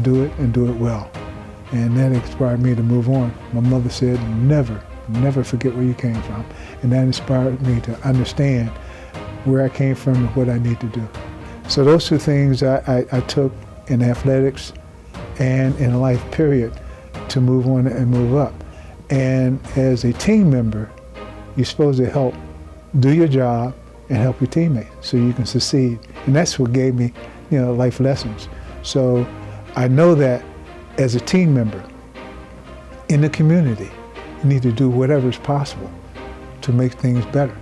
do it and do it well. And that inspired me to move on. My mother said, never forget where you came from. And that inspired me to understand where I came from and what I need to do. So those two things I took in athletics and in life, period, to move on and move up. And as a team member, you're supposed to help do your job and help your teammates so you can succeed. And that's what gave me, life lessons. So I know that as a team member in the community, you need to do whatever is possible to make things better.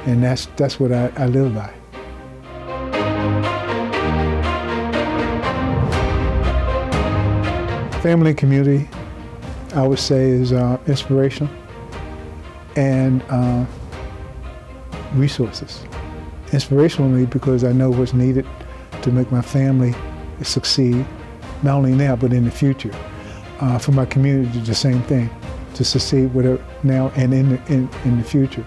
And that's what I live by. Family and community, I would say, is inspirational and resources. Inspirationally because I know what's needed to make my family succeed, not only now but in the future. For my community, the same thing, to succeed whatever now and in the future.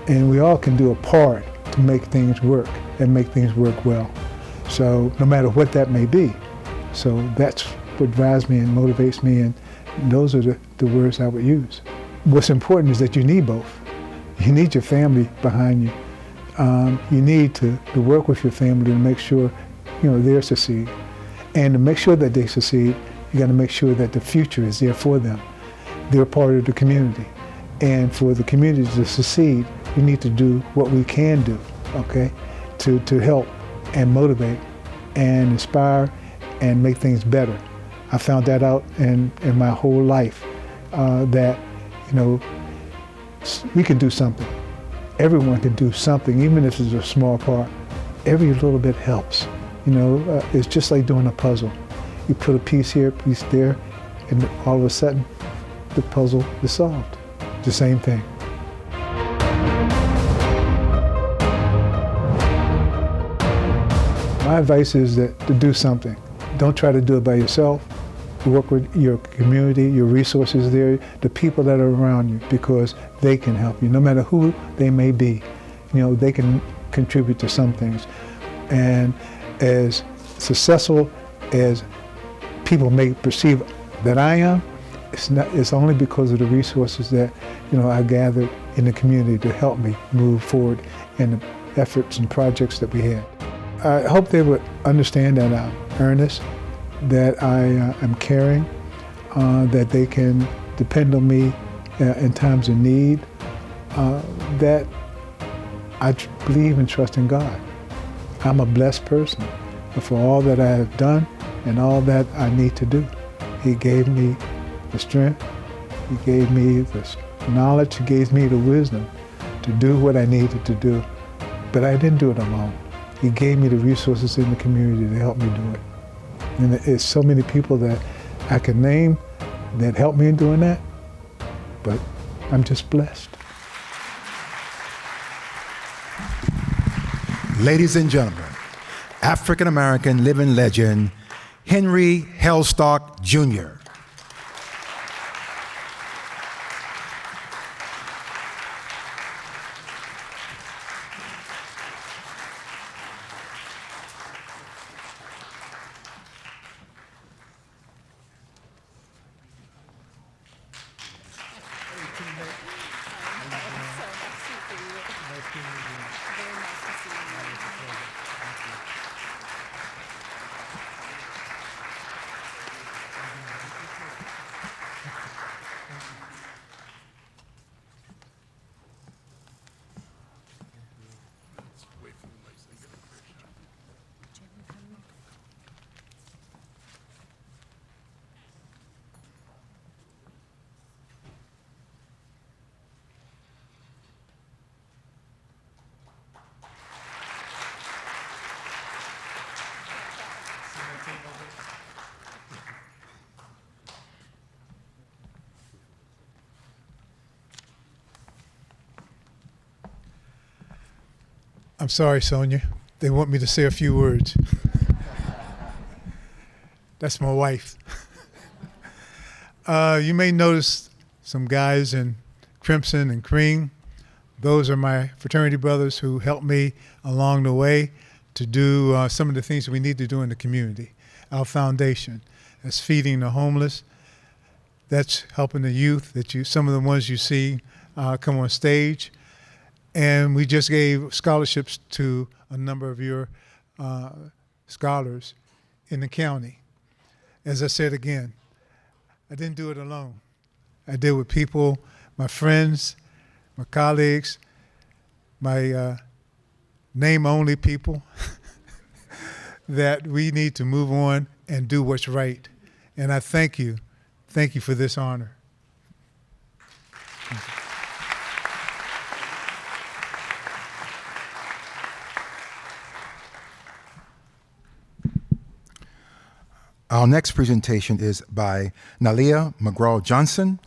And we all can do a part to make things work and make things work well. So no matter what that may be. So that's what drives me and motivates me, and those are the words I would use. What's important is that you need both. You need your family behind you. You need to work with your family to make sure, they succeed. And to make sure that they succeed, you got to make sure that the future is there for them. They're part of the community. And for the community to succeed, we need to do what we can do, okay, to help and motivate and inspire and make things better. I found that out in my whole life, that, we can do something. Everyone can do something, even if it's a small part. Every little bit helps. It's just like doing a puzzle. You put a piece here, a piece there, and all of a sudden, the puzzle is solved. The same thing. My advice is that to do something. Don't try to do it by yourself. Work with your community, your resources there, the people that are around you, because they can help you. No matter who they may be, they can contribute to some things. And as successful as people may perceive that I am, it's only because of the resources that I gathered in the community to help me move forward in the efforts and projects that we had. I hope they would understand that I'm earnest, that I am caring, that they can depend on me in times of need, that I believe and trust in God. I'm a blessed person for all that I have done and all that I need to do. He gave me the strength, He gave me the knowledge, He gave me the wisdom to do what I needed to do. But I didn't do it alone. He gave me the resources in the community to help me do it. And there's so many people that I can name that helped me in doing that, but I'm just blessed. Ladies and gentlemen, African-American living legend, Henry Hellstock, Jr. I'm sorry, Sonia. They want me to say a few words. That's my wife. You may notice some guys in crimson and cream. Those are my fraternity brothers who helped me along the way to do some of the things we need to do in the community. Our foundation, that's feeding the homeless, that's helping the youth, some of the ones you see come on stage. And we just gave scholarships to a number of your scholars in the county. As I said again, I didn't do it alone. I did with people, my friends, my colleagues, my name-only people that we need to move on and do what's right. And I thank you. Thank you for this honor. Thank you. Our next presentation is by Nalia McGraw-Johnson,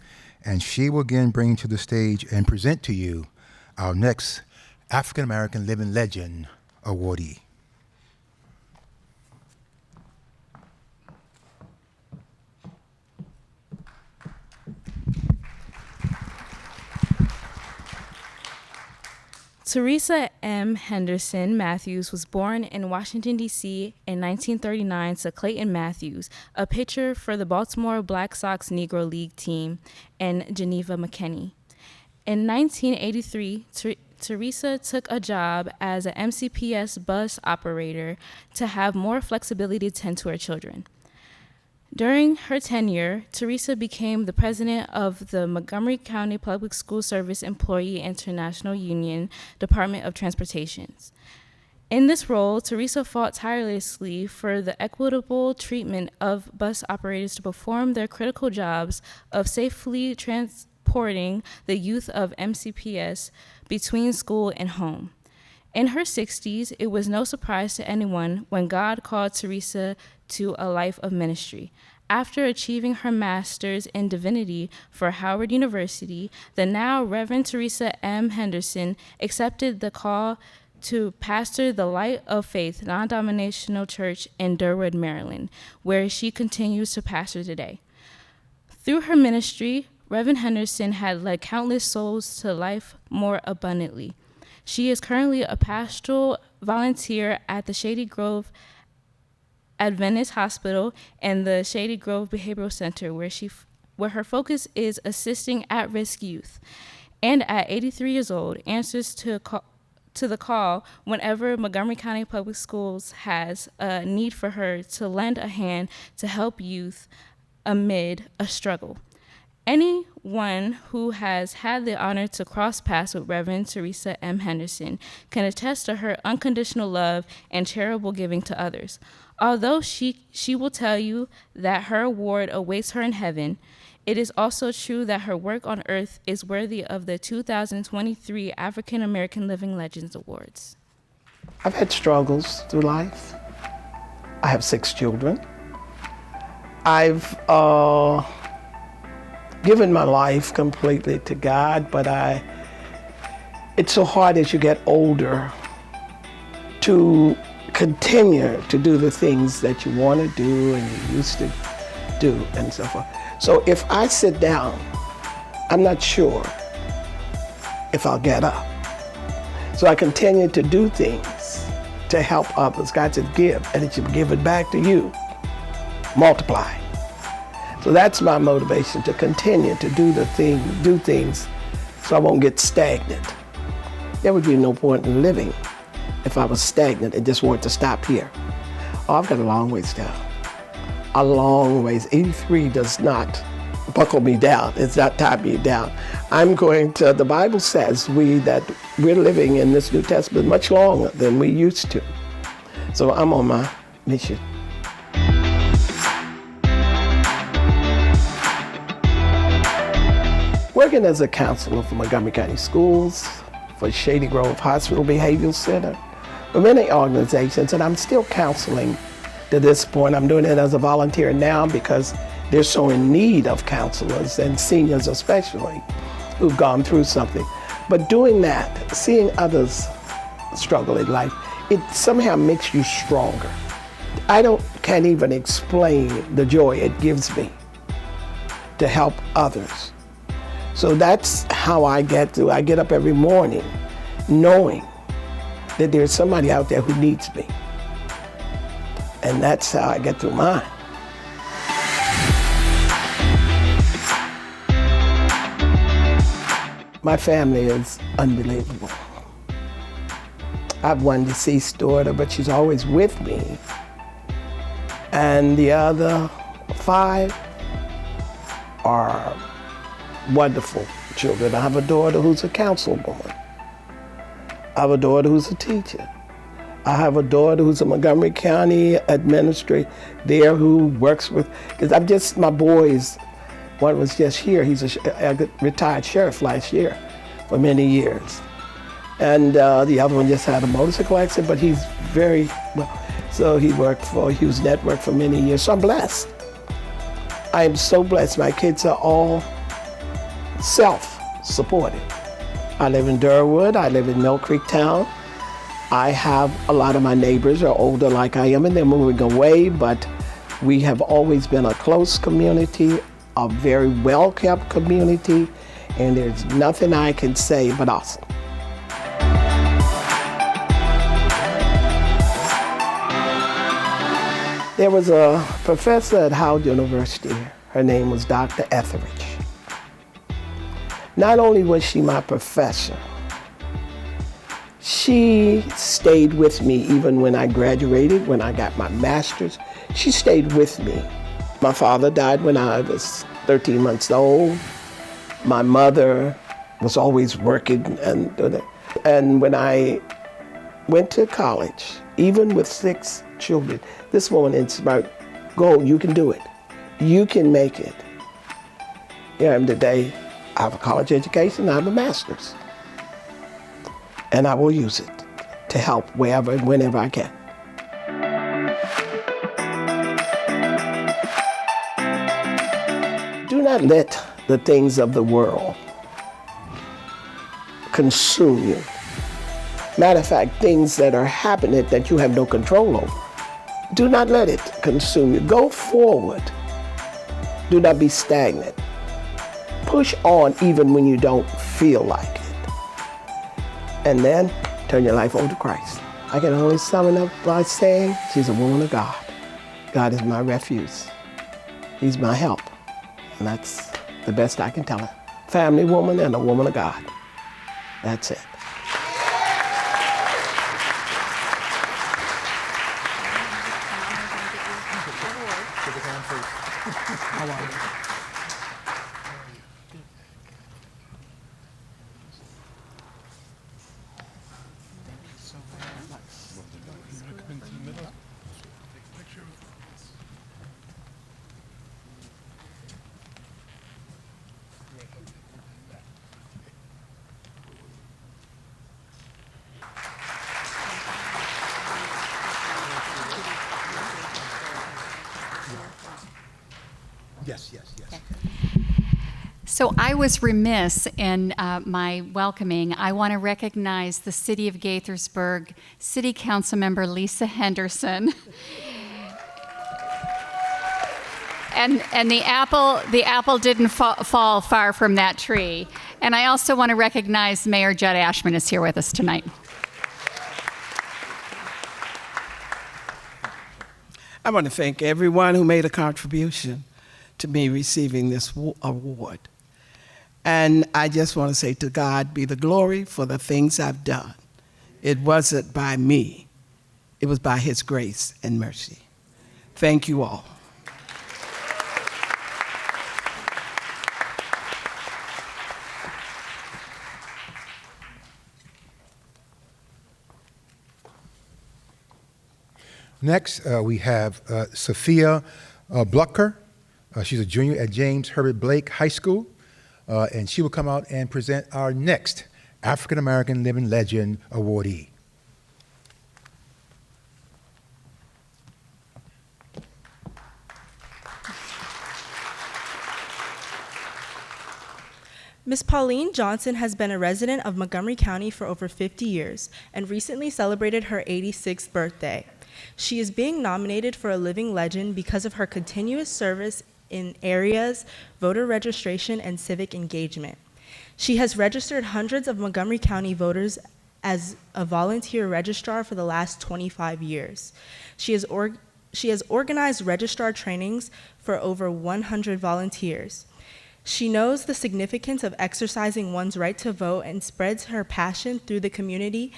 and she will again bring to the stage and present to you our next African American Living Legend awardee. Teresa M. Henderson Matthews was born in Washington, D.C. in 1939 to Clayton Matthews, a pitcher for the Baltimore Black Sox Negro League team, and Geneva McKinney. In 1983, Teresa took a job as an MCPS bus operator to have more flexibility to tend to her children. During her tenure, Teresa became the president of the Montgomery County Public School Service Employee International Union Department of Transportation. In this role, Teresa fought tirelessly for the equitable treatment of bus operators to perform their critical jobs of safely transporting the youth of MCPS between school and home. In her 60s, it was no surprise to anyone when God called Teresa to a life of ministry. After achieving her master's in divinity for Howard University, the now Reverend Teresa M. Henderson accepted the call to pastor the Light of Faith non-denominational church in Durwood, Maryland, where she continues to pastor today. Through her ministry, Reverend Henderson had led countless souls to life more abundantly. She is currently a pastoral volunteer at the Shady Grove Adventist Hospital and the Shady Grove Behavioral Center, where her focus is assisting at-risk youth. And at 83 years old, answers to the call whenever Montgomery County Public Schools has a need for her to lend a hand to help youth amid a struggle. Anyone who has had the honor to cross paths with Reverend Teresa M. Henderson can attest to her unconditional love and charitable giving to others. Although she will tell you that her award awaits her in heaven, it is also true that her work on earth is worthy of the 2023 African American Living Legends Awards. I've had struggles through life. I have 6 children. I've given my life completely to God, but it's so hard as you get older to continue to do the things that you want to do and you used to do and so forth. So if I sit down, I'm not sure if I'll get up. So I continue to do things to help others. God said give, and it should give it back to you. Multiply. So that's my motivation, to continue to do things so I won't get stagnant. there would be no point in living if I was stagnant and just wanted to stop here. Oh, I've got a long ways down. A long ways. 83 does not buckle me down. It's not tie me down. I'm going to, the Bible says that we're living in this New Testament much longer than we used to. So I'm on my mission. Working as a counselor for Montgomery County Schools, for Shady Grove Hospital Behavioral Center, for many organizations, and I'm still counseling to this point. I'm doing it as a volunteer now because they're so in need of counselors, and seniors especially, who've gone through something. But doing that, seeing others struggle in life, it somehow makes you stronger. Can't even explain the joy it gives me to help others. So that's how I get through. I get up every morning knowing that there's somebody out there who needs me. And that's how I get through mine. My family is unbelievable. I have one deceased daughter, but she's always with me. And the other 5 are wonderful children. I have a daughter who's a councilwoman. I have a daughter who's a teacher. I have a daughter who's a Montgomery County administrator there who works with, because my boys, one was just here, he's a retired sheriff last year for many years. And the other one just had a motorcycle accident, but he's very well. So he worked for Hughes Network for many years. So I'm blessed. I am so blessed. My kids are all self-supported. I live in Durwood. I live in Mill Creek Town. I have a lot of my neighbors are older like I am, and they're moving away, but we have always been a close community, a very well-kept community, and there's nothing I can say but awesome. There was a professor at Howard University. Her name was Dr. Etheridge. Not only was she my professor, she stayed with me even when I graduated, when I got my master's. She stayed with me. My father died when I was 13 months old. My mother was always working, and when I went to college, even with 6 children, this woman inspired, go, you can do it. You can make it. Here I am today. I have a college education, I have a master's. And I will use it to help wherever and whenever I can. Do not let the things of the world consume you. Matter of fact, things that are happening that you have no control over. Do not let it consume you. Go forward. Do not be stagnant. Push on even when you don't feel like it. And then turn your life over to Christ. I can only sum it up by saying she's a woman of God. God is my refuge. He's my help. And that's the best I can tell her. Family woman and a woman of God. That's it. Yes. So I was remiss in my welcoming. I want to recognize the City of Gaithersburg City Council Member Lisa Henderson. And the apple didn't fall far from that tree. And I also want to recognize Mayor Judd Ashman is here with us tonight. I want to thank everyone who made a contribution to me receiving this award. And I just want to say, to God be the glory for the things I've done. It wasn't by me. It was by his grace and mercy. Thank you all. Next, we have Sophia Blucker. She's a junior at James Herbert Blake High School, and she will come out and present our next African American Living Legend awardee. Ms. Pauline Johnson has been a resident of Montgomery County for over 50 years and recently celebrated her 86th birthday. She is being nominated for a Living Legend because of her continuous service in areas, voter registration, and civic engagement. She has registered hundreds of Montgomery County voters as a volunteer registrar for the last 25 years. She has organized registrar trainings for over 100 volunteers. She knows the significance of exercising one's right to vote and spreads her passion through the community.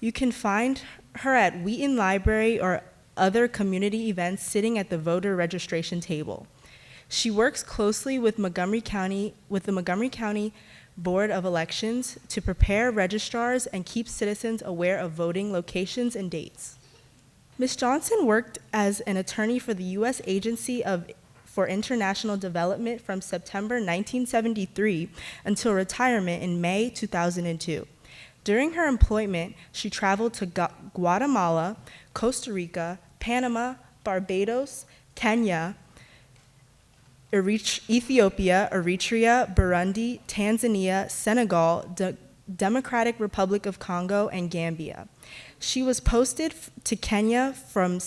You can find her at Wheaton Library or other community events sitting at the voter registration table. She works closely with the Montgomery County Board of Elections to prepare registrars and keep citizens aware of voting locations and dates. Ms. Johnson worked as an attorney for the U.S. Agency for International Development from September 1973 until retirement in May 2002. During her employment, she traveled to Guatemala, Costa Rica, Panama, Barbados, Kenya, Ethiopia, Eritrea, Burundi, Tanzania, Senegal, Democratic Republic of Congo, and Gambia. She was posted to Kenya from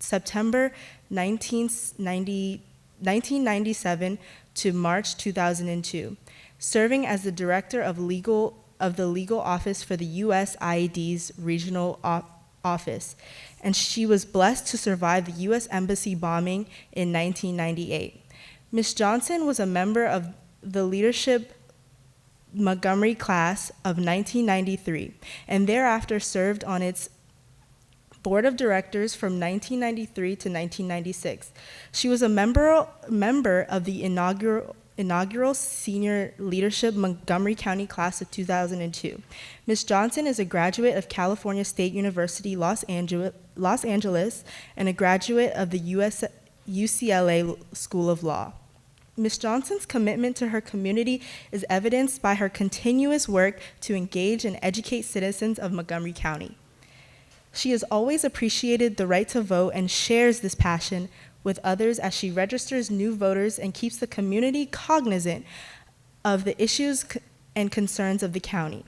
September 1997 to March 2002, serving as the director of the legal office for the USAID's regional office, and she was blessed to survive the U.S. Embassy bombing in 1998. Ms. Johnson was a member of the leadership Montgomery class of 1993, and thereafter served on its board of directors from 1993 to 1996. She was a member of the inaugural senior leadership Montgomery County class of 2002. Ms. Johnson is a graduate of California State University, Los Angeles, and a graduate of the UCLA School of Law. Ms. Johnson's commitment to her community is evidenced by her continuous work to engage and educate citizens of Montgomery County. She has always appreciated the right to vote and shares this passion with others as she registers new voters and keeps the community cognizant of the issues and concerns of the county.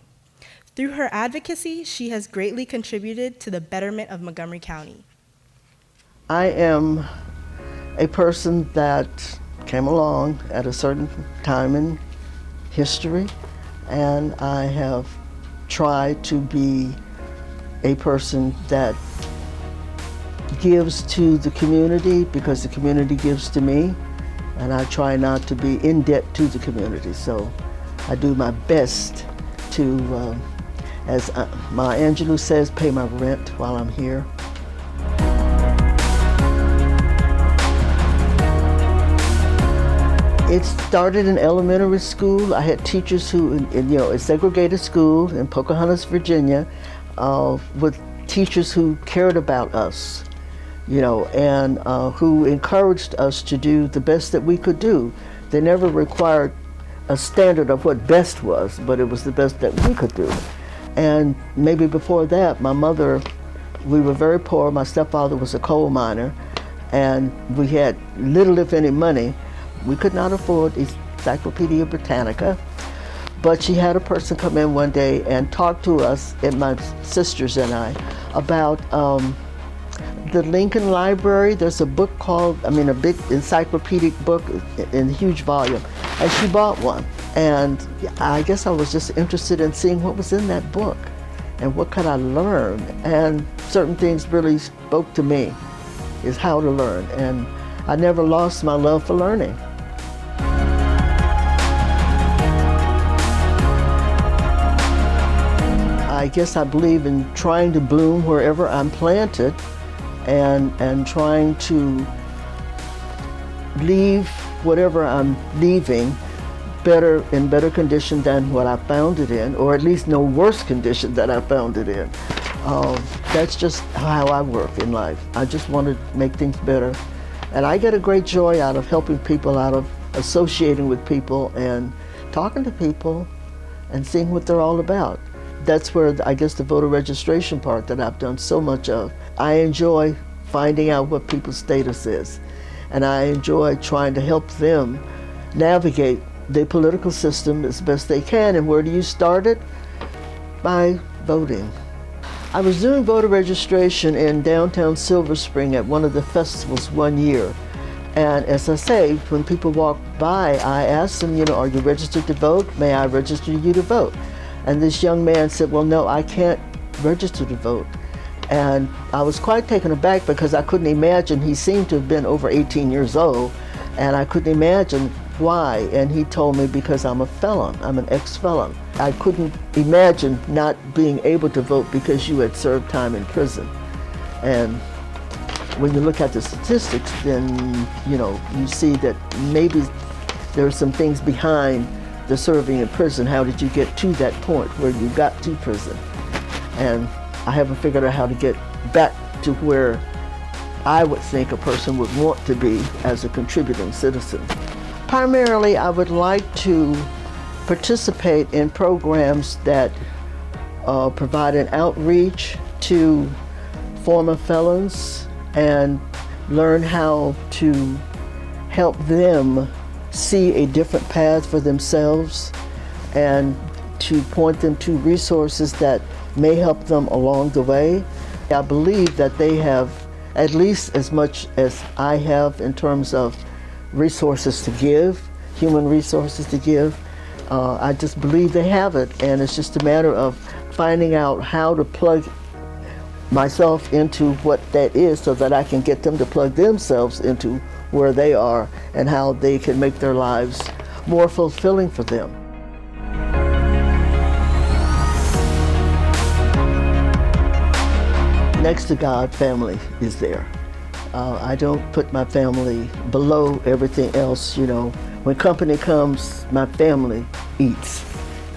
Through her advocacy, she has greatly contributed to the betterment of Montgomery County. I am a person that came along at a certain time in history, and I have tried to be a person that gives to the community because the community gives to me, and I try not to be in debt to the community. So I do my best to, as Maya Angelou says, pay my rent while I'm here. It started in elementary school. I had teachers who, a segregated school in Pocahontas, Virginia, with teachers who cared about us, and who encouraged us to do the best that we could do. They never required a standard of what best was, but it was the best that we could do. And maybe before that, my mother, we were very poor. My stepfather was a coal miner, and we had little, if any, money. We could not afford Encyclopedia Britannica, but she had a person come in one day and talk to us, and my sisters and I, about the Lincoln Library. There's a book called, a big encyclopedic book in a huge volume, and she bought one. And I guess I was just interested in seeing what was in that book and what could I learn. And certain things really spoke to me, is how to learn. And I never lost my love for learning. I guess I believe in trying to bloom wherever I'm planted and trying to leave whatever I'm leaving in better condition than what I found it in, or at least no worse condition than I found it in. That's just how I work in life. I just want to make things better. And I get a great joy out of helping people, out of associating with people and talking to people and seeing what they're all about. That's where I guess the voter registration part that I've done so much of. I enjoy finding out what people's status is. And I enjoy trying to help them navigate the political system as best they can. And where do you start it? By voting. I was doing voter registration in downtown Silver Spring at one of the festivals one year. And as I say, when people walk by, I asked them, are you registered to vote? May I register you to vote? And this young man said, well, no, I can't register to vote. And I was quite taken aback because I couldn't imagine, he seemed to have been over 18 years old, and I couldn't imagine why. And he told me, because I'm a felon, I'm an ex-felon. I couldn't imagine not being able to vote because you had served time in prison. And when you look at the statistics, then, you see that maybe there are some things behind the serving in prison. How did you get to that point where you got to prison? And I haven't figured out how to get back to where I would think a person would want to be as a contributing citizen. Primarily, I would like to participate in programs that provide an outreach to former felons and learn how to help them see a different path for themselves and to point them to resources that may help them along the way. I believe that they have at least as much as I have in terms of resources to give, human resources to give. I just believe they have it, and it's just a matter of finding out how to plug myself into what that is so that I can get them to plug themselves into where they are and how they can make their lives more fulfilling for them. Next to God, family is there. I don't put my family below everything else. When company comes, my family eats,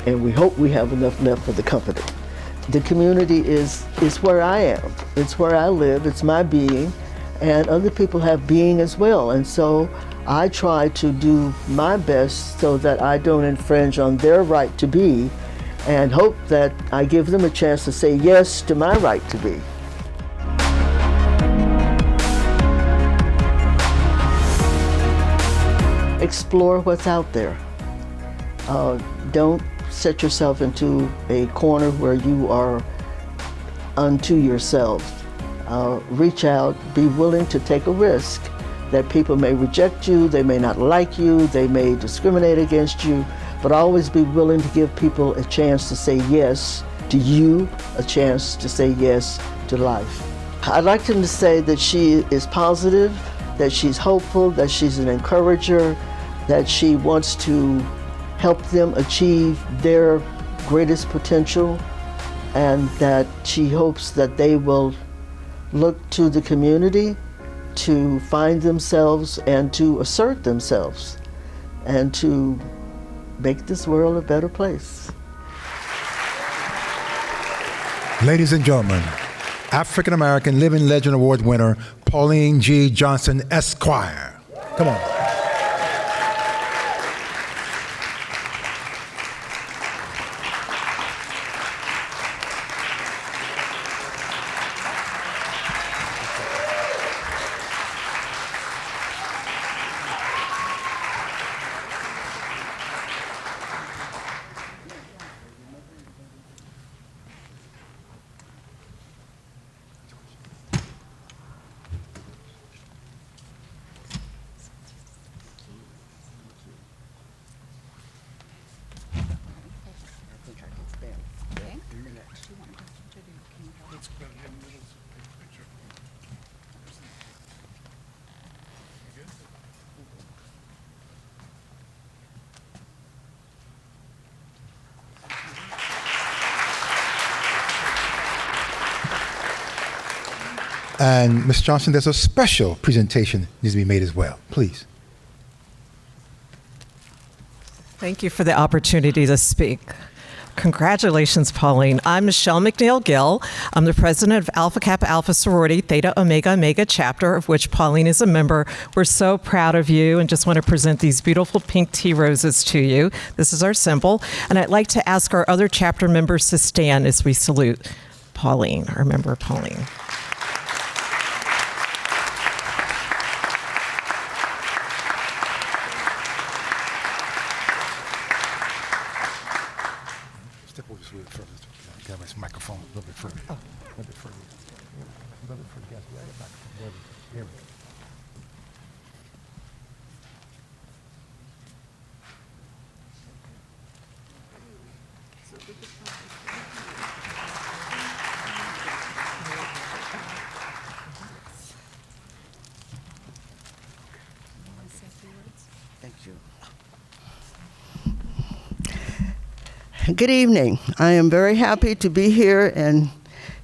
and we hope we have enough left for the company. The community is where I am. It's where I live. It's my being, and other people have being as well. And so I try to do my best so that I don't infringe on their right to be, and hope that I give them a chance to say yes to my right to be. Explore what's out there. Don't set yourself into a corner where you are unto yourself. Reach out, be willing to take a risk that people may reject you, they may not like you, they may discriminate against you, but always be willing to give people a chance to say yes to you, a chance to say yes to life. I'd like them to say that she is positive, that she's hopeful, that she's an encourager, that she wants to help them achieve their greatest potential, and that she hopes that they will look to the community to find themselves and to assert themselves and to make this world a better place. Ladies and gentlemen, African American Living Legend Award winner, Pauline G. Johnson, Esquire. Come on. And Ms. Johnson, there's a special presentation that needs to be made as well. Please. Thank you for the opportunity to speak. Congratulations, Pauline. I'm Michelle McNeil-Gill. I'm the president of Alpha Kappa Alpha Sorority Theta Omega Omega chapter, of which Pauline is a member. We're so proud of you and just want to present these beautiful pink tea roses to you. This is our symbol. And I'd like to ask our other chapter members to stand as we salute Pauline, our member Pauline. Step over just a little further. Get this microphone a little bit further. A little bit further. A little bit further. Yes, yeah, the microphone. There we go. Thank you. Good evening. I am very happy to be here and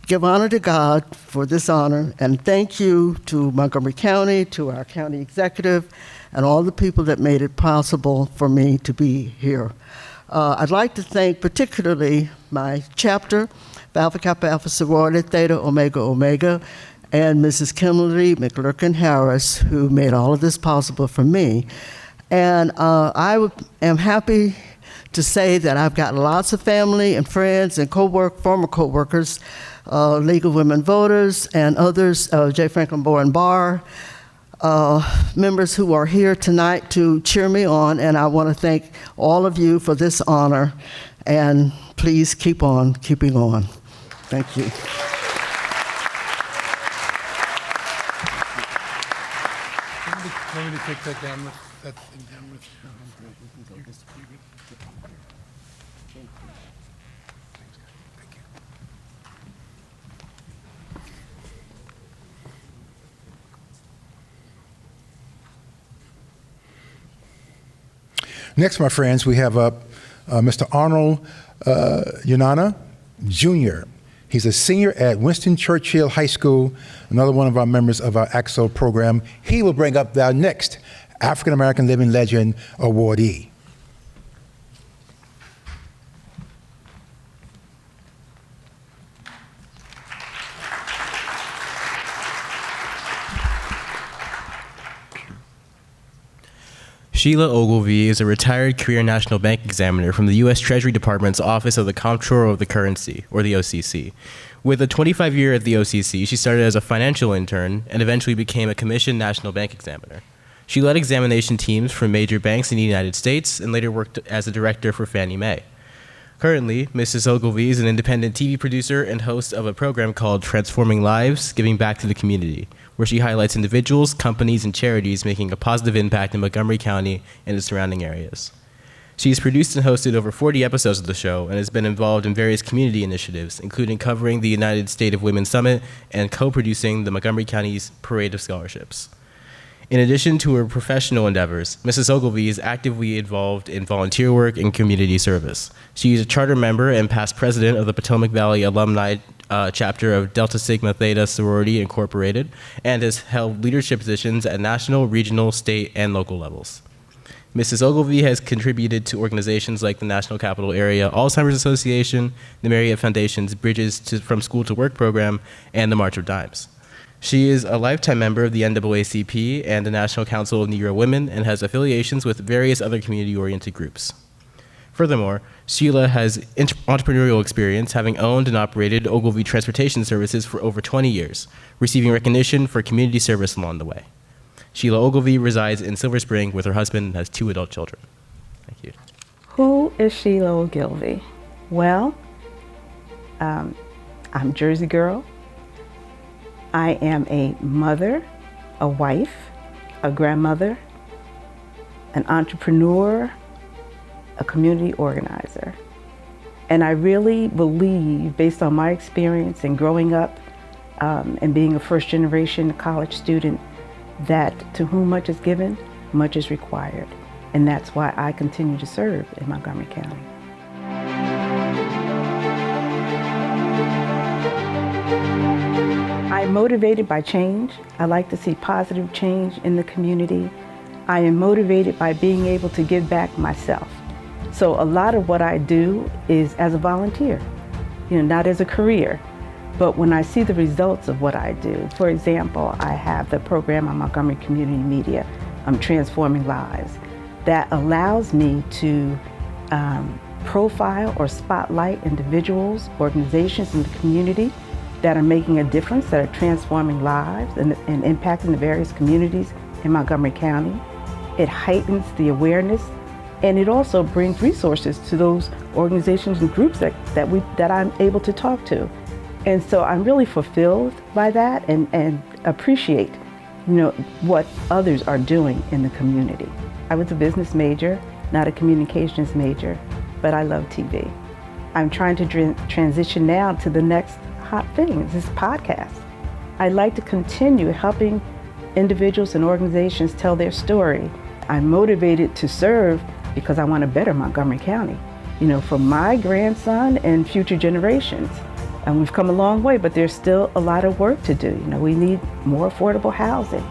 give honor to God for this honor, and thank you to Montgomery County, to our county executive, and all the people that made it possible for me to be here. I'd like to thank particularly my chapter of Alpha Kappa Alpha Sorority Theta Omega Omega, and Mrs. Kimberly McLurkin Harris, who made all of this possible for me. And I am happy to say that I've got lots of family and friends and former co-workers, League of Women Voters and others, J. Franklin Bowen Barr, members who are here tonight to cheer me on, and I want to thank all of you for this honor, and please keep on keeping on. Thank you. Want me to take that down with that thing down with you? Next, my friends, we have Mr. Arnold Yanana Jr. He's a senior at Winston Churchill High School, another one of our members of our AXO program. He will bring up our next African American Living Legend awardee. Sheila Ogilvie is a retired career national bank examiner from the U.S. Treasury Department's Office of the Comptroller of the Currency, or the OCC. With a 25-year at the OCC, she started as a financial intern and eventually became a commissioned national bank examiner. She led examination teams for major banks in the United States and later worked as a director for Fannie Mae. Currently, Mrs. Ogilvie is an independent TV producer and host of a program called Transforming Lives, Giving Back to the Community, where she highlights individuals, companies, and charities making a positive impact in Montgomery County and its surrounding areas. She has produced and hosted over 40 episodes of the show and has been involved in various community initiatives, including covering the United State of Women Summit and co-producing the Montgomery County's Parade of Scholarships. In addition to her professional endeavors, Mrs. Ogilvie is actively involved in volunteer work and community service. She is a charter member and past president of the Potomac Valley Alumni chapter of Delta Sigma Theta Sorority Incorporated, and has held leadership positions at national, regional, state, and local levels. Mrs. Ogilvie has contributed to organizations like the National Capital Area Alzheimer's Association, the Marriott Foundation's Bridges from School to Work program, and the March of Dimes. She is a lifetime member of the NAACP and the National Council of Negro Women and has affiliations with various other community-oriented groups. Furthermore, Sheila has entrepreneurial experience, having owned and operated Ogilvie Transportation Services for over 20 years, receiving recognition for community service along the way. Sheila Ogilvie resides in Silver Spring with her husband and has 2 adult children. Thank you. Who is Sheila Ogilvie? Well, I'm a Jersey girl. I am a mother, a wife, a grandmother, an entrepreneur, a community organizer. And I really believe, based on my experience in growing up and being a first-generation college student, that to whom much is given, much is required. And that's why I continue to serve in Montgomery County. I am motivated by change. I like to see positive change in the community. I am motivated by being able to give back myself. So a lot of what I do is as a volunteer, not as a career. But when I see the results of what I do, for example, I have the program on Montgomery Community Media, Transforming Lives, that allows me to profile or spotlight individuals, organizations in the community that are making a difference, that are transforming lives and impacting the various communities in Montgomery County. It heightens the awareness, and it also brings resources to those organizations and groups that I'm able to talk to. And so I'm really fulfilled by that and appreciate, what others are doing in the community. I was a business major, not a communications major, but I love TV. I'm trying to transition now to the next hot thing, this podcast. I'd like to continue helping individuals and organizations tell their story. I'm motivated to serve because I want to better Montgomery County, for my grandson and future generations. And we've come a long way, but there's still a lot of work to do. We need more affordable housing.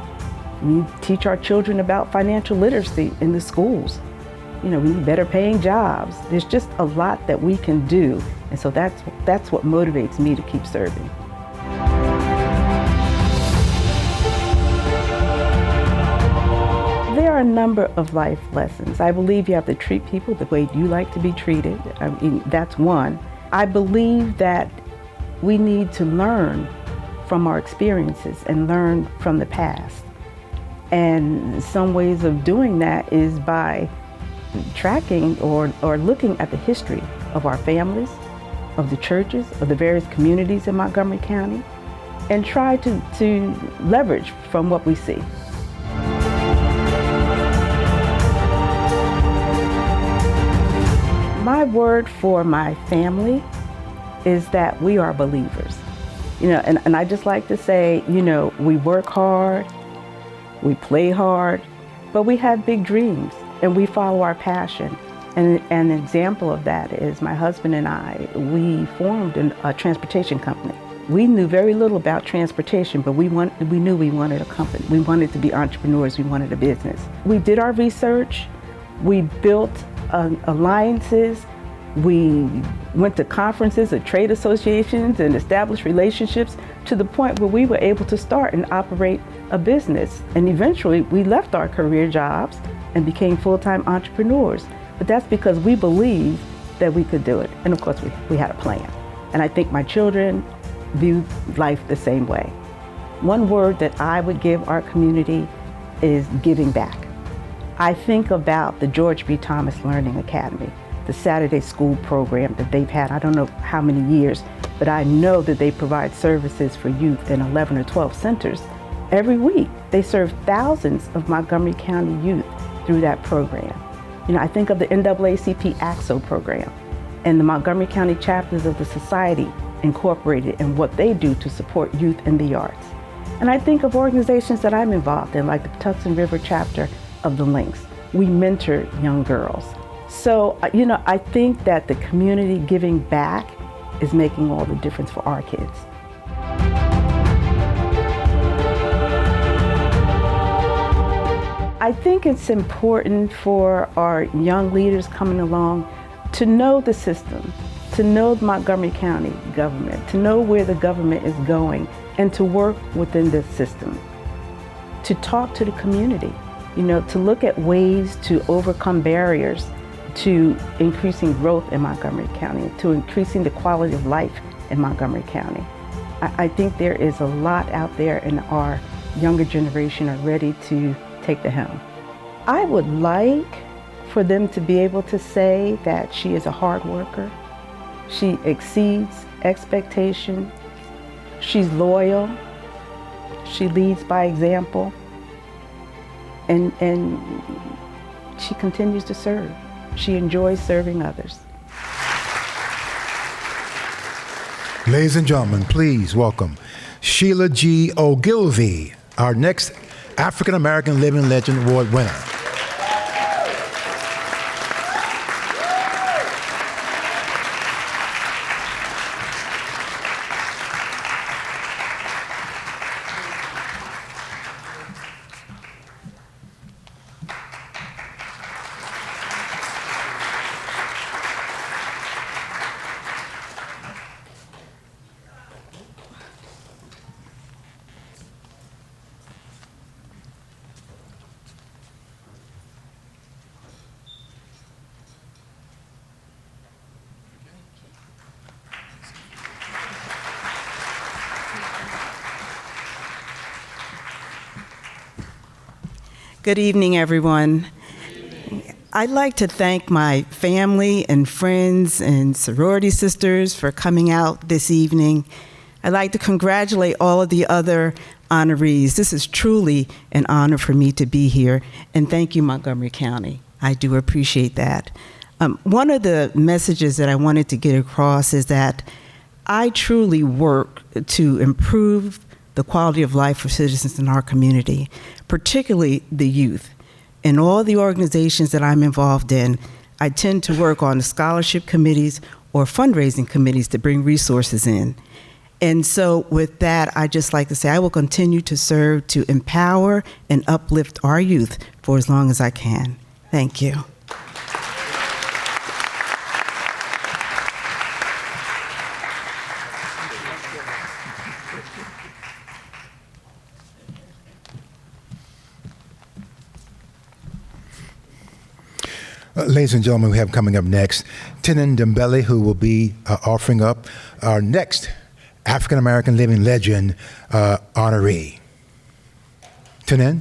We need to teach our children about financial literacy in the schools. We need better paying jobs. There's just a lot that we can do. And so that's what motivates me to keep serving. There are a number of life lessons. I believe you have to treat people the way you like to be treated. That's one. I believe that we need to learn from our experiences and learn from the past. And some ways of doing that is by tracking or looking at the history of our families, of the churches, of the various communities in Montgomery County, and try to leverage from what we see. My word for my family is that we are believers. And I just like to say, we work hard, we play hard, but we have big dreams and we follow our passion. And an example of that is my husband and I, we formed a transportation company. We knew very little about transportation, but we knew we wanted a company. We wanted to be entrepreneurs, we wanted a business. We did our research, we built alliances, we went to conferences at trade associations and established relationships to the point where we were able to start and operate a business. And eventually we left our career jobs and became full-time entrepreneurs. But that's because we believed that we could do it. And of course we had a plan. And I think my children view life the same way. One word that I would give our community is giving back. I think about the George B. Thomas Learning Academy, the Saturday school program that they've had, I don't know how many years, but I know that they provide services for youth in 11 or 12 centers. Every week, they serve thousands of Montgomery County youth through that program. I think of the NAACP AXO program and the Montgomery County chapters of the Society Incorporated and what they do to support youth in the arts. And I think of organizations that I'm involved in, like the Tucson River chapter of the Lynx. We mentor young girls. So, I think that the community giving back is making all the difference for our kids. I think it's important for our young leaders coming along to know the system, to know the Montgomery County government, to know where the government is going, and to work within this system, to talk to the community, to look at ways to overcome barriers to increasing growth in Montgomery County, to increasing the quality of life in Montgomery County. I think there is a lot out there, and our younger generation are ready to take the helm. I would like for them to be able to say that she is a hard worker, she exceeds expectation, she's loyal, she leads by example, and she continues to serve. She enjoys serving others. Ladies and gentlemen, please welcome Sheila G. Ogilvie, our next African American Living Legend Award winner. Good evening, everyone. I'd like to thank my family and friends and sorority sisters for coming out this evening. I'd like to congratulate all of the other honorees. This is truly an honor for me to be here, and thank you, Montgomery County. I do appreciate that. One of the messages that I wanted to get across is that I truly work to improve the quality of life for citizens in our community, particularly the youth. In all the organizations that I'm involved in, I tend to work on the scholarship committees or fundraising committees to bring resources in. And so with that, I just like to say I will continue to serve to empower and uplift our youth for as long as I can. Thank you. Ladies and gentlemen, we have coming up next Tinnen Dembele, who will be offering up our next African American living legend honoree. Tinnen.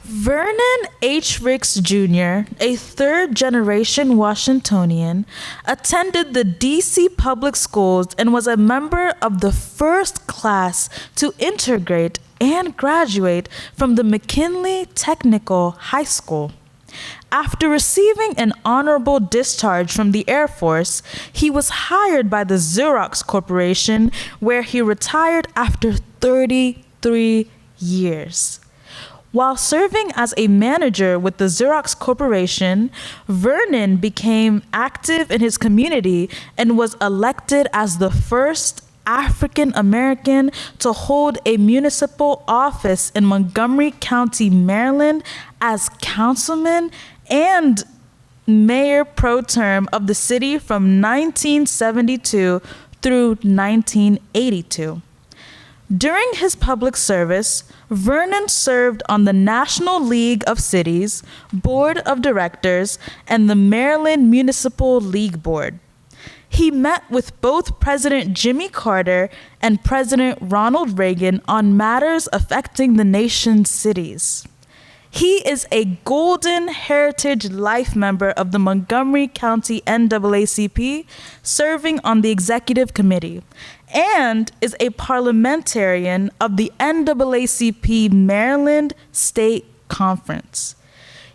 Vernon H. Ricks Jr., a third-generation Washingtonian, attended the D.C. public schools and was a member of the first class to integrate and graduate from the McKinley Technical High School. After receiving an honorable discharge from the Air Force, he was hired by the Xerox Corporation, where he retired after 33 years. While serving as a manager with the Xerox Corporation, Vernon became active in his community and was elected as the first African American to hold a municipal office in Montgomery County, Maryland, as councilman and mayor pro tem of the city from 1972 through 1982. During his public service, Vernon served on the National League of Cities, Board of Directors, and the Maryland Municipal League Board. He met with both President Jimmy Carter and President Ronald Reagan on matters affecting the nation's cities. He is a Golden Heritage Life member of the Montgomery County NAACP, serving on the executive committee, and is a parliamentarian of the NAACP Maryland State Conference.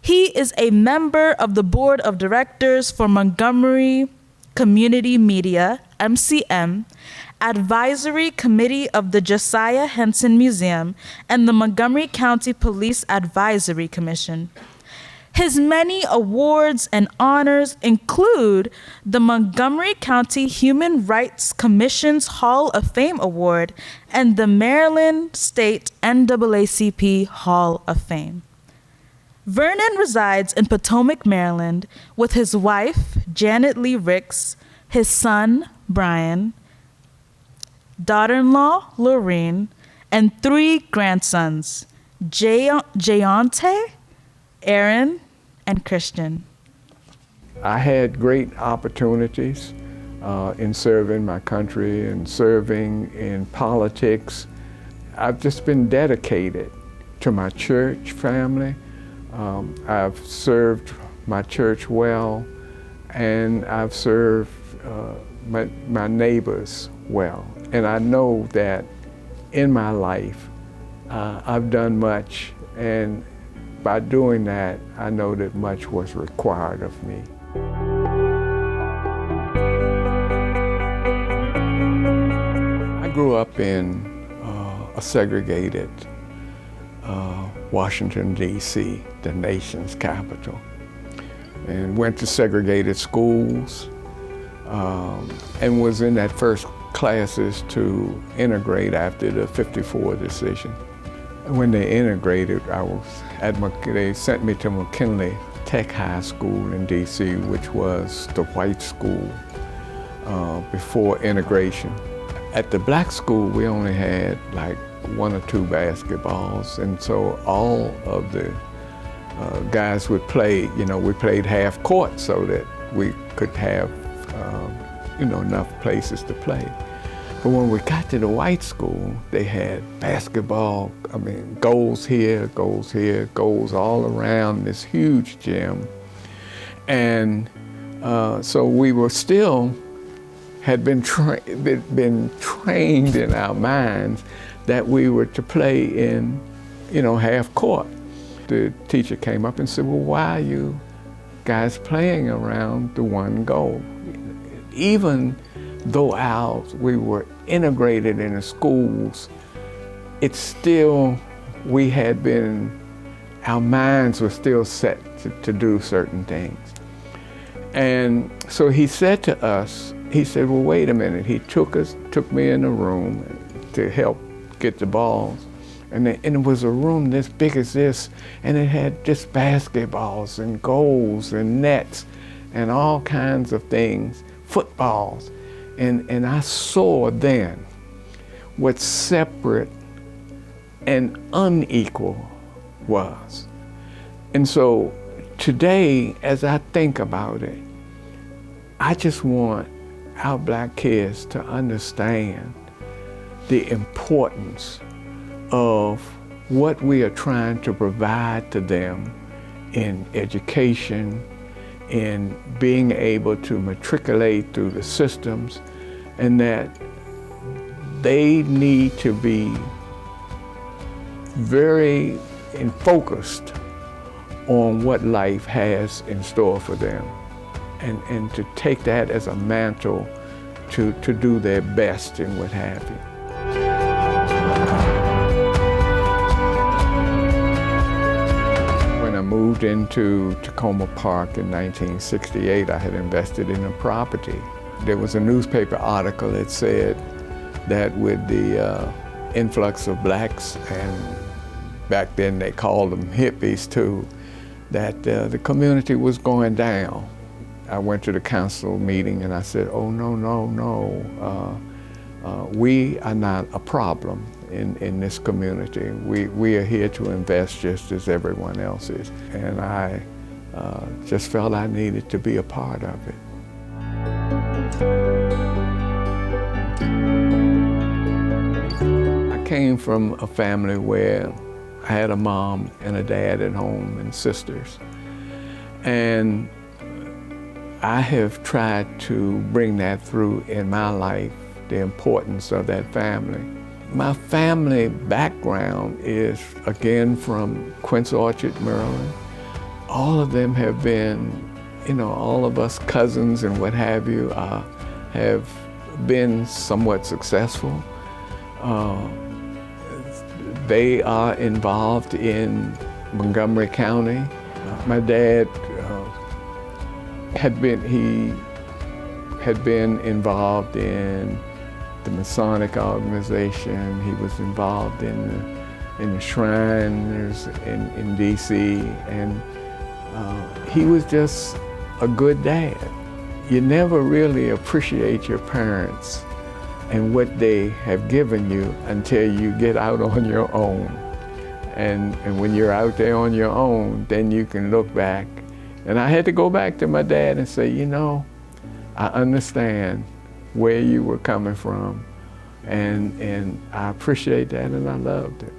He is a member of the board of directors for Montgomery Community Media, MCM, Advisory Committee of the Josiah Henson Museum, and the Montgomery County Police Advisory Commission. His many awards and honors include the Montgomery County Human Rights Commission's Hall of Fame Award and the Maryland State NAACP Hall of Fame. Vernon resides in Potomac, Maryland, with his wife, Janet Lee Ricks, his son, Brian, daughter-in-law, Lorene, and 3 grandsons, Jayonte, Aaron, and Christian. I had great opportunities in serving my country and serving in politics. I've just been dedicated to my church family. I've served my church well, and I've served my neighbors well. And I know that in my life, I've done much, and by doing that, I know that much was required of me. I grew up in a segregated Washington, D.C., the nation's capital, and went to segregated schools, and was in that first classes to integrate after the '54 decision. When they integrated, they sent me to McKinley Tech High School in D.C., which was the white school before integration. At the black school, we only had like 1 or 2 basketballs, and so all of the guys would play, we played half court so that we could have, enough places to play. But when we got to the white school, they had basketball, goals here, goals all around this huge gym. And so we were still, had been trained in our minds that we were to play in, half court. The teacher came up and said, well, why are you guys playing around the one goal? Even though we were integrated in the schools, it's still, our minds were still set to do certain things. And so he said to us, he said, well, wait a minute. He took me in a room to help get the balls. And it was a room this big as this, and it had just basketballs and goals and nets and all kinds of things, footballs. And I saw then what separate and unequal was. And so today, as I think about it, I just want our black kids to understand the importance of what we are trying to provide to them in education, in being able to matriculate through the systems, and that they need to be very focused on what life has in store for them, and to take that as a mantle to do their best and what have you. When I moved into Tacoma Park in 1968, I had invested in a property. There was a newspaper article that said that with the influx of blacks, and back then they called them hippies too, that the community was going down. I went to the council meeting and I said, oh, no, we are not a problem in this community. We are here to invest just as everyone else is. And I just felt I needed to be a part of it. I came from a family where I had a mom and a dad at home and sisters. And I have tried to bring that through in my life, the importance of that family. My family background is, again, from Quince Orchard, Maryland. All of them have been, all of us cousins and what have you, have been somewhat successful. They are involved in Montgomery County. My dad had been involved in the Masonic organization. He was involved in the Shriners in D.C. and he was just a good dad. You never really appreciate your parents and what they have given you until you get out on your own. And when you're out there on your own, then you can look back. And I had to go back to my dad and say, I understand where you were coming from, and I appreciate that, and I loved it.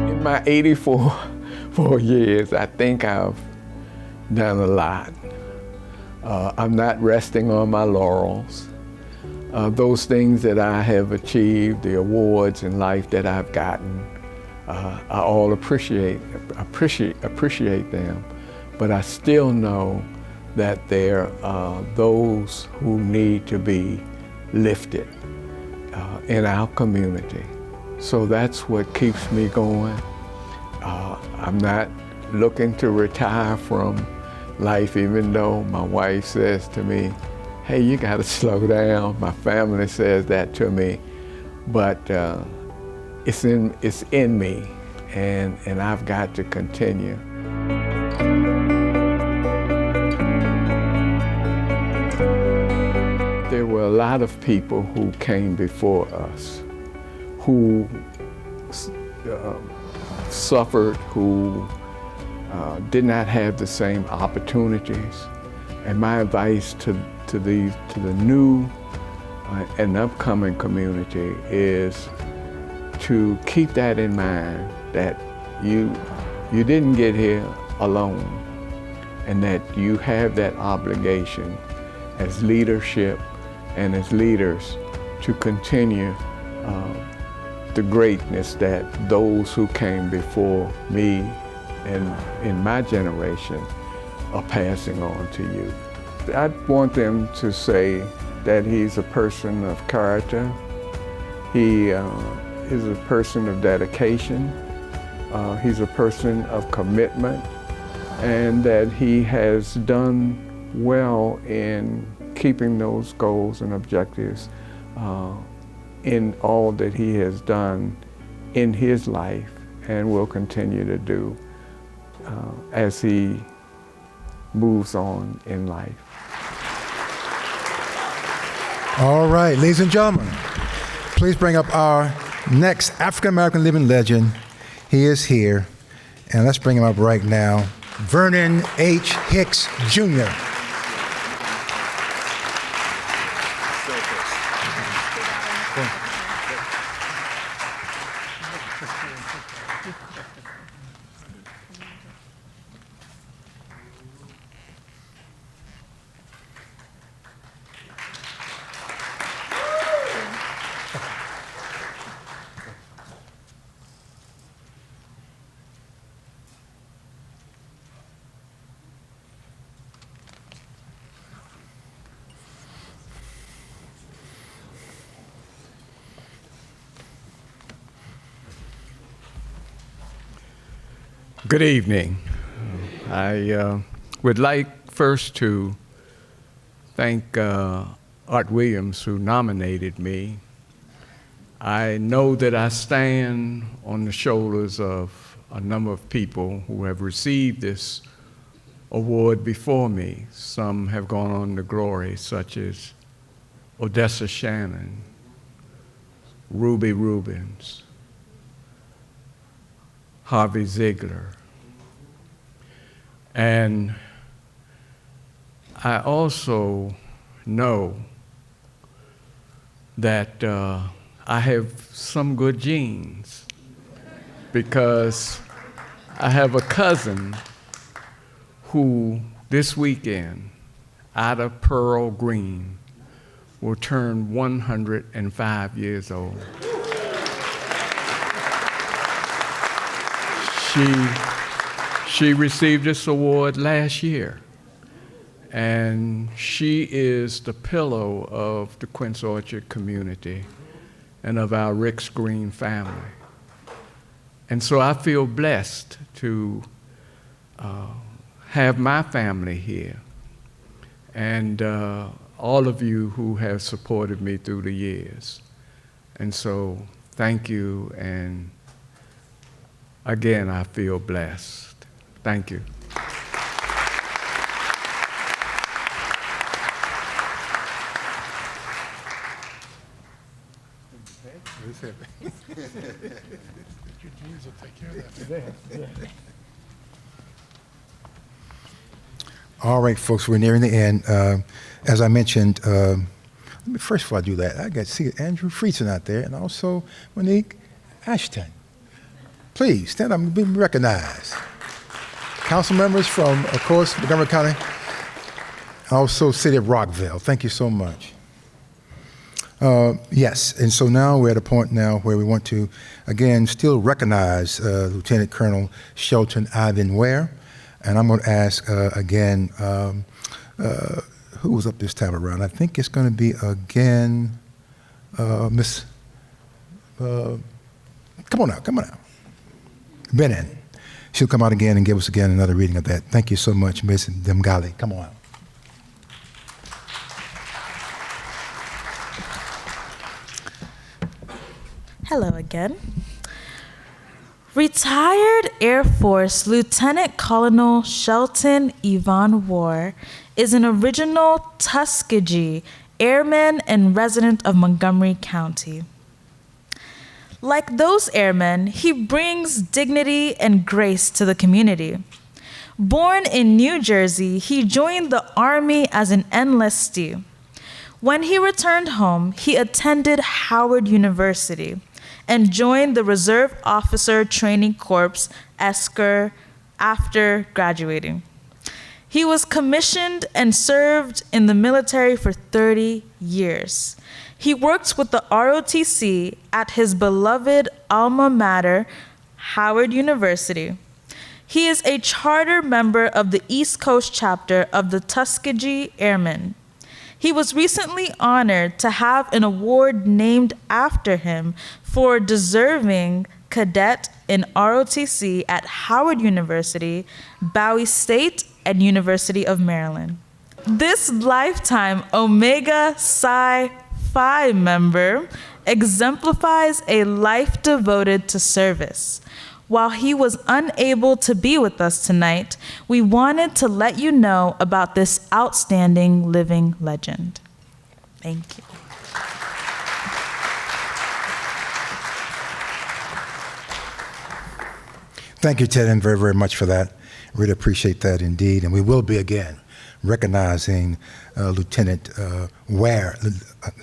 In my 84 years, I think I've done a lot. I'm not resting on my laurels. Those things that I have achieved, the awards in life that I've gotten, I all appreciate them, but I still know that there are those who need to be lifted in our community. So that's what keeps me going. I'm not looking to retire from life, even though my wife says to me, hey, you gotta slow down. My family says that to me, but it's in me, and I've got to continue. There were a lot of people who came before us who suffered, who did not have the same opportunities. And my advice to the new and upcoming community is to keep that in mind, that you didn't get here alone, and that you have that obligation as leadership and as leaders to continue the greatness that those who came before me and in my generation are passing on to you. I want them to say that he's a person of character. He is a person of dedication. He's a person of commitment, and that he has done well in keeping those goals and objectives in all that he has done in his life and will continue to do as he moves on in life. All right, ladies and gentlemen, please bring up our next African-American living legend. He is here, and let's bring him up right now, Vernon H. Hicks, Jr. Good evening. I would like first to thank Art Williams, who nominated me. I know that I stand on the shoulders of a number of people who have received this award before me. Some have gone on to glory, such as Odessa Shannon, Ruby Rubens, Harvey Ziegler. And I also know that I have some good genes, because I have a cousin who this weekend, Ada Pearl Green, will turn 105 years old. She received this award last year, and she is the pillow of the Quince Orchard community and of our Ricks Green family. And so I feel blessed to have my family here, and all of you who have supported me through the years. And so thank you, and again, I feel blessed. Thank you. All right, folks, we're nearing the end. As I mentioned, first of all, I do that. I got to see Andrew Friedson out there, and also Monique Ashton. Please stand up and be recognized. Council members from, of course, Montgomery County, also City of Rockville. Thank you so much. Yes, and so now we're at a point now where we want to, again, still recognize Lieutenant Colonel Shelton Ivan Ware. And I'm going to ask again, who was up this time around? I think it's going to be again, Miss, come on out. Benin. She'll come out again and give us again another reading of that. Thank you so much, Miss Demgali. Come on out. Hello again. Retired Air Force Lieutenant Colonel Shelton Yvonne Ware is an original Tuskegee airman and resident of Montgomery County. Like those airmen, he brings dignity and grace to the community. Born in New Jersey, he joined the Army as an enlistee. When he returned home, he attended Howard University and joined the Reserve Officer Training Corps, ESCR, after graduating. He was commissioned and served in the military for 30 years. He worked with the ROTC at his beloved alma mater, Howard University. He is a charter member of the East Coast chapter of the Tuskegee Airmen. He was recently honored to have an award named after him for deserving cadet in ROTC at Howard University, Bowie State, and University of Maryland. This lifetime Omega Psi Phi member exemplifies a life devoted to service. While he was unable to be with us tonight, we wanted to let you know about this outstanding living legend. Thank you. Thank you, Ted, very, very much for that. Really appreciate that indeed. And we will be again recognizing Lieutenant Ware.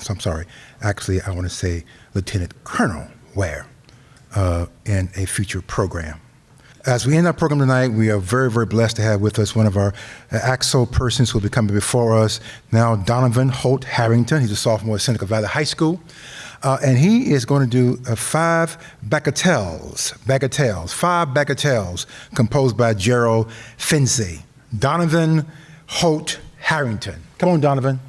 I'm sorry, actually, I want to say Lieutenant Colonel Ware in a future program. As we end our program tonight, we are very, very blessed to have with us one of our AXO persons who will be coming before us now, Donovan Holt Harrington. He's a sophomore at Seneca Valley High School. And he is going to do 5 bagatelles composed by Gerald Finzi. Donovan Holt Harrington. Come on, Donovan.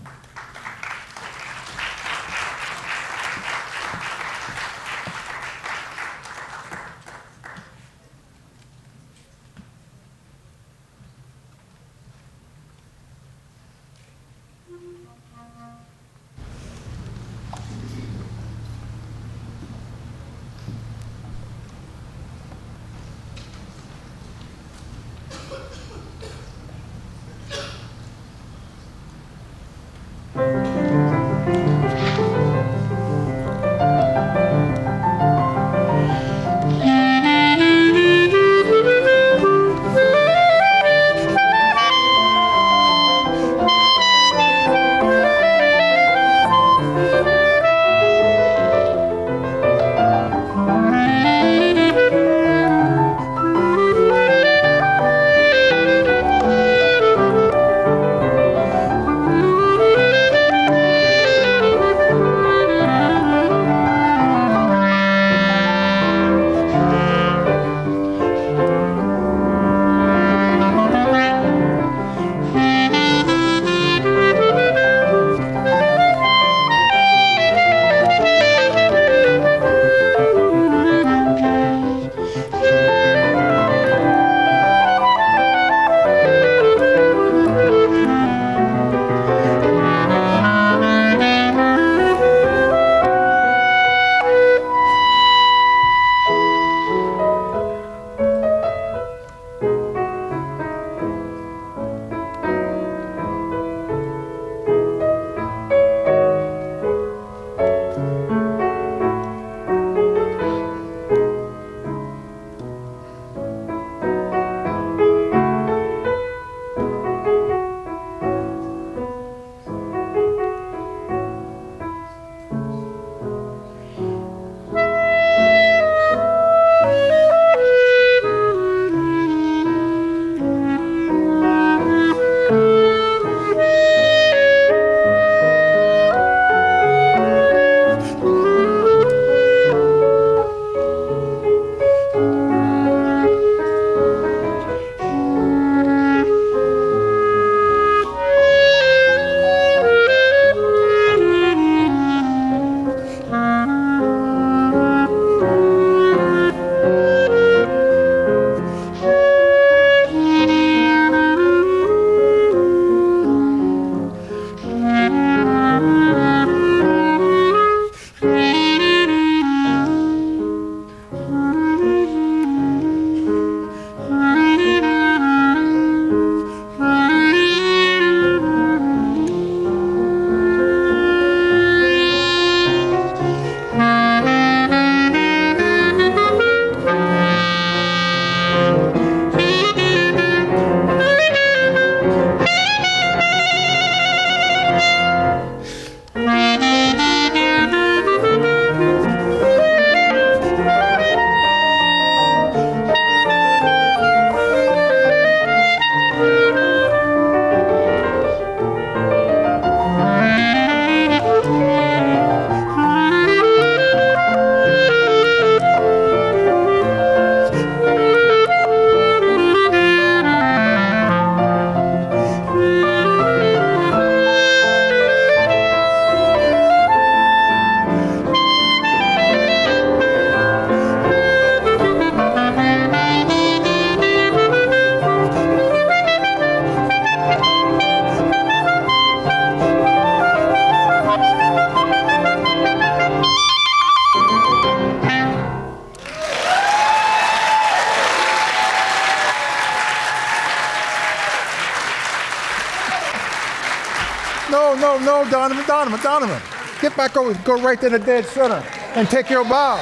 go, Donovan. Get back over, go right to the dead center and take your bow.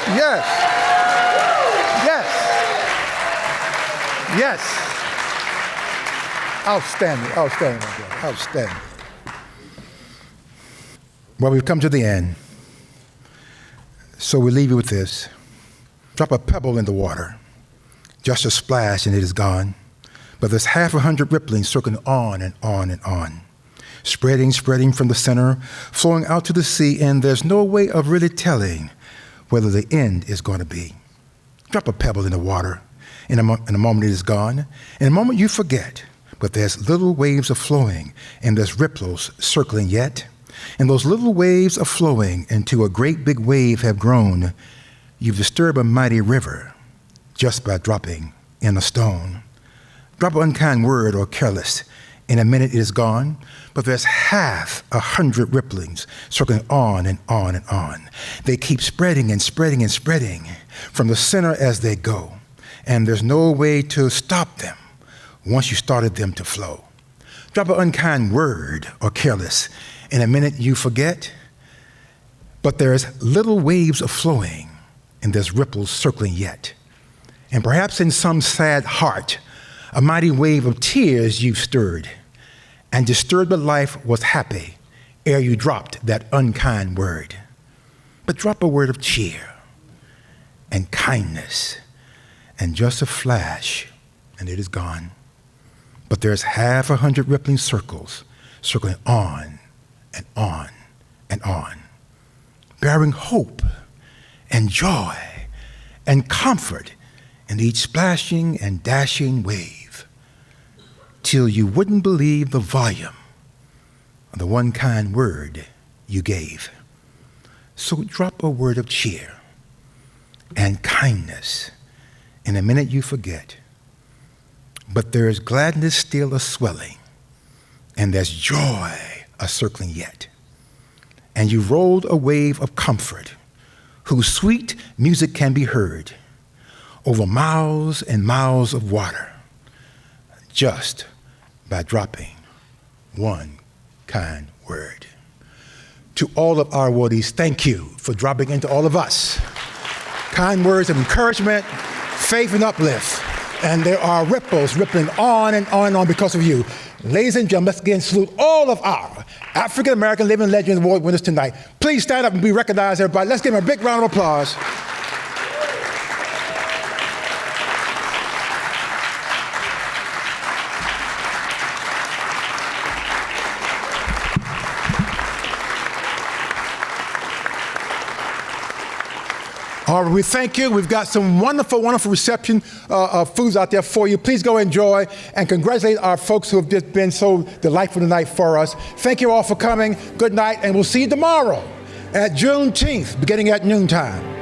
Yes. Outstanding, my brother, outstanding. Well, we've come to the end. So we leave you with this. Drop a pebble in the water, just a splash and it is gone. But there's 100 ripplings circling on and on and on. Spreading from the center, flowing out to the sea, and there's no way of really telling whether the end is going to be. Drop a pebble in the water. In a moment it is gone. In a moment you forget, but there's little waves of flowing, and there's ripples circling yet. And those little waves of flowing into a great big wave have grown. You've disturbed a mighty river just by dropping in a stone. Drop an unkind word or careless. In a minute it is gone, but there's 100 ripplings circling on and on and on. They keep spreading and spreading and spreading from the center as they go, and there's no way to stop them once you started them to flow. Drop an unkind word or careless. In a minute you forget, but there's little waves of flowing, and there's ripples circling yet. And perhaps in some sad heart, a mighty wave of tears you've stirred, and disturbed but life was happy ere you dropped that unkind word. But drop a word of cheer and kindness, and just a flash, and it is gone. But there's 100 rippling circles circling on and on and on, bearing hope and joy and comfort in each splashing and dashing wave, till you wouldn't believe the volume of the one kind word you gave. So drop a word of cheer and kindness. In a minute you forget, but there is gladness still a swelling, and there's joy a circling yet. And you rolled a wave of comfort, whose sweet music can be heard over miles and miles of water, just by dropping one kind word. To all of our awardees, thank you for dropping into all of us kind words of encouragement, faith, and uplift. And there are ripples rippling on and on and on because of you. Ladies and gentlemen, let's again salute all of our African American Living Legends Award winners tonight. Please stand up and be recognized, everybody. Let's give them a big round of applause. All right, we thank you. We've got some wonderful, wonderful reception of foods out there for you. Please go enjoy and congratulate our folks who have just been so delightful tonight for us. Thank you all for coming. Good night, and we'll see you tomorrow at Juneteenth, beginning at noontime.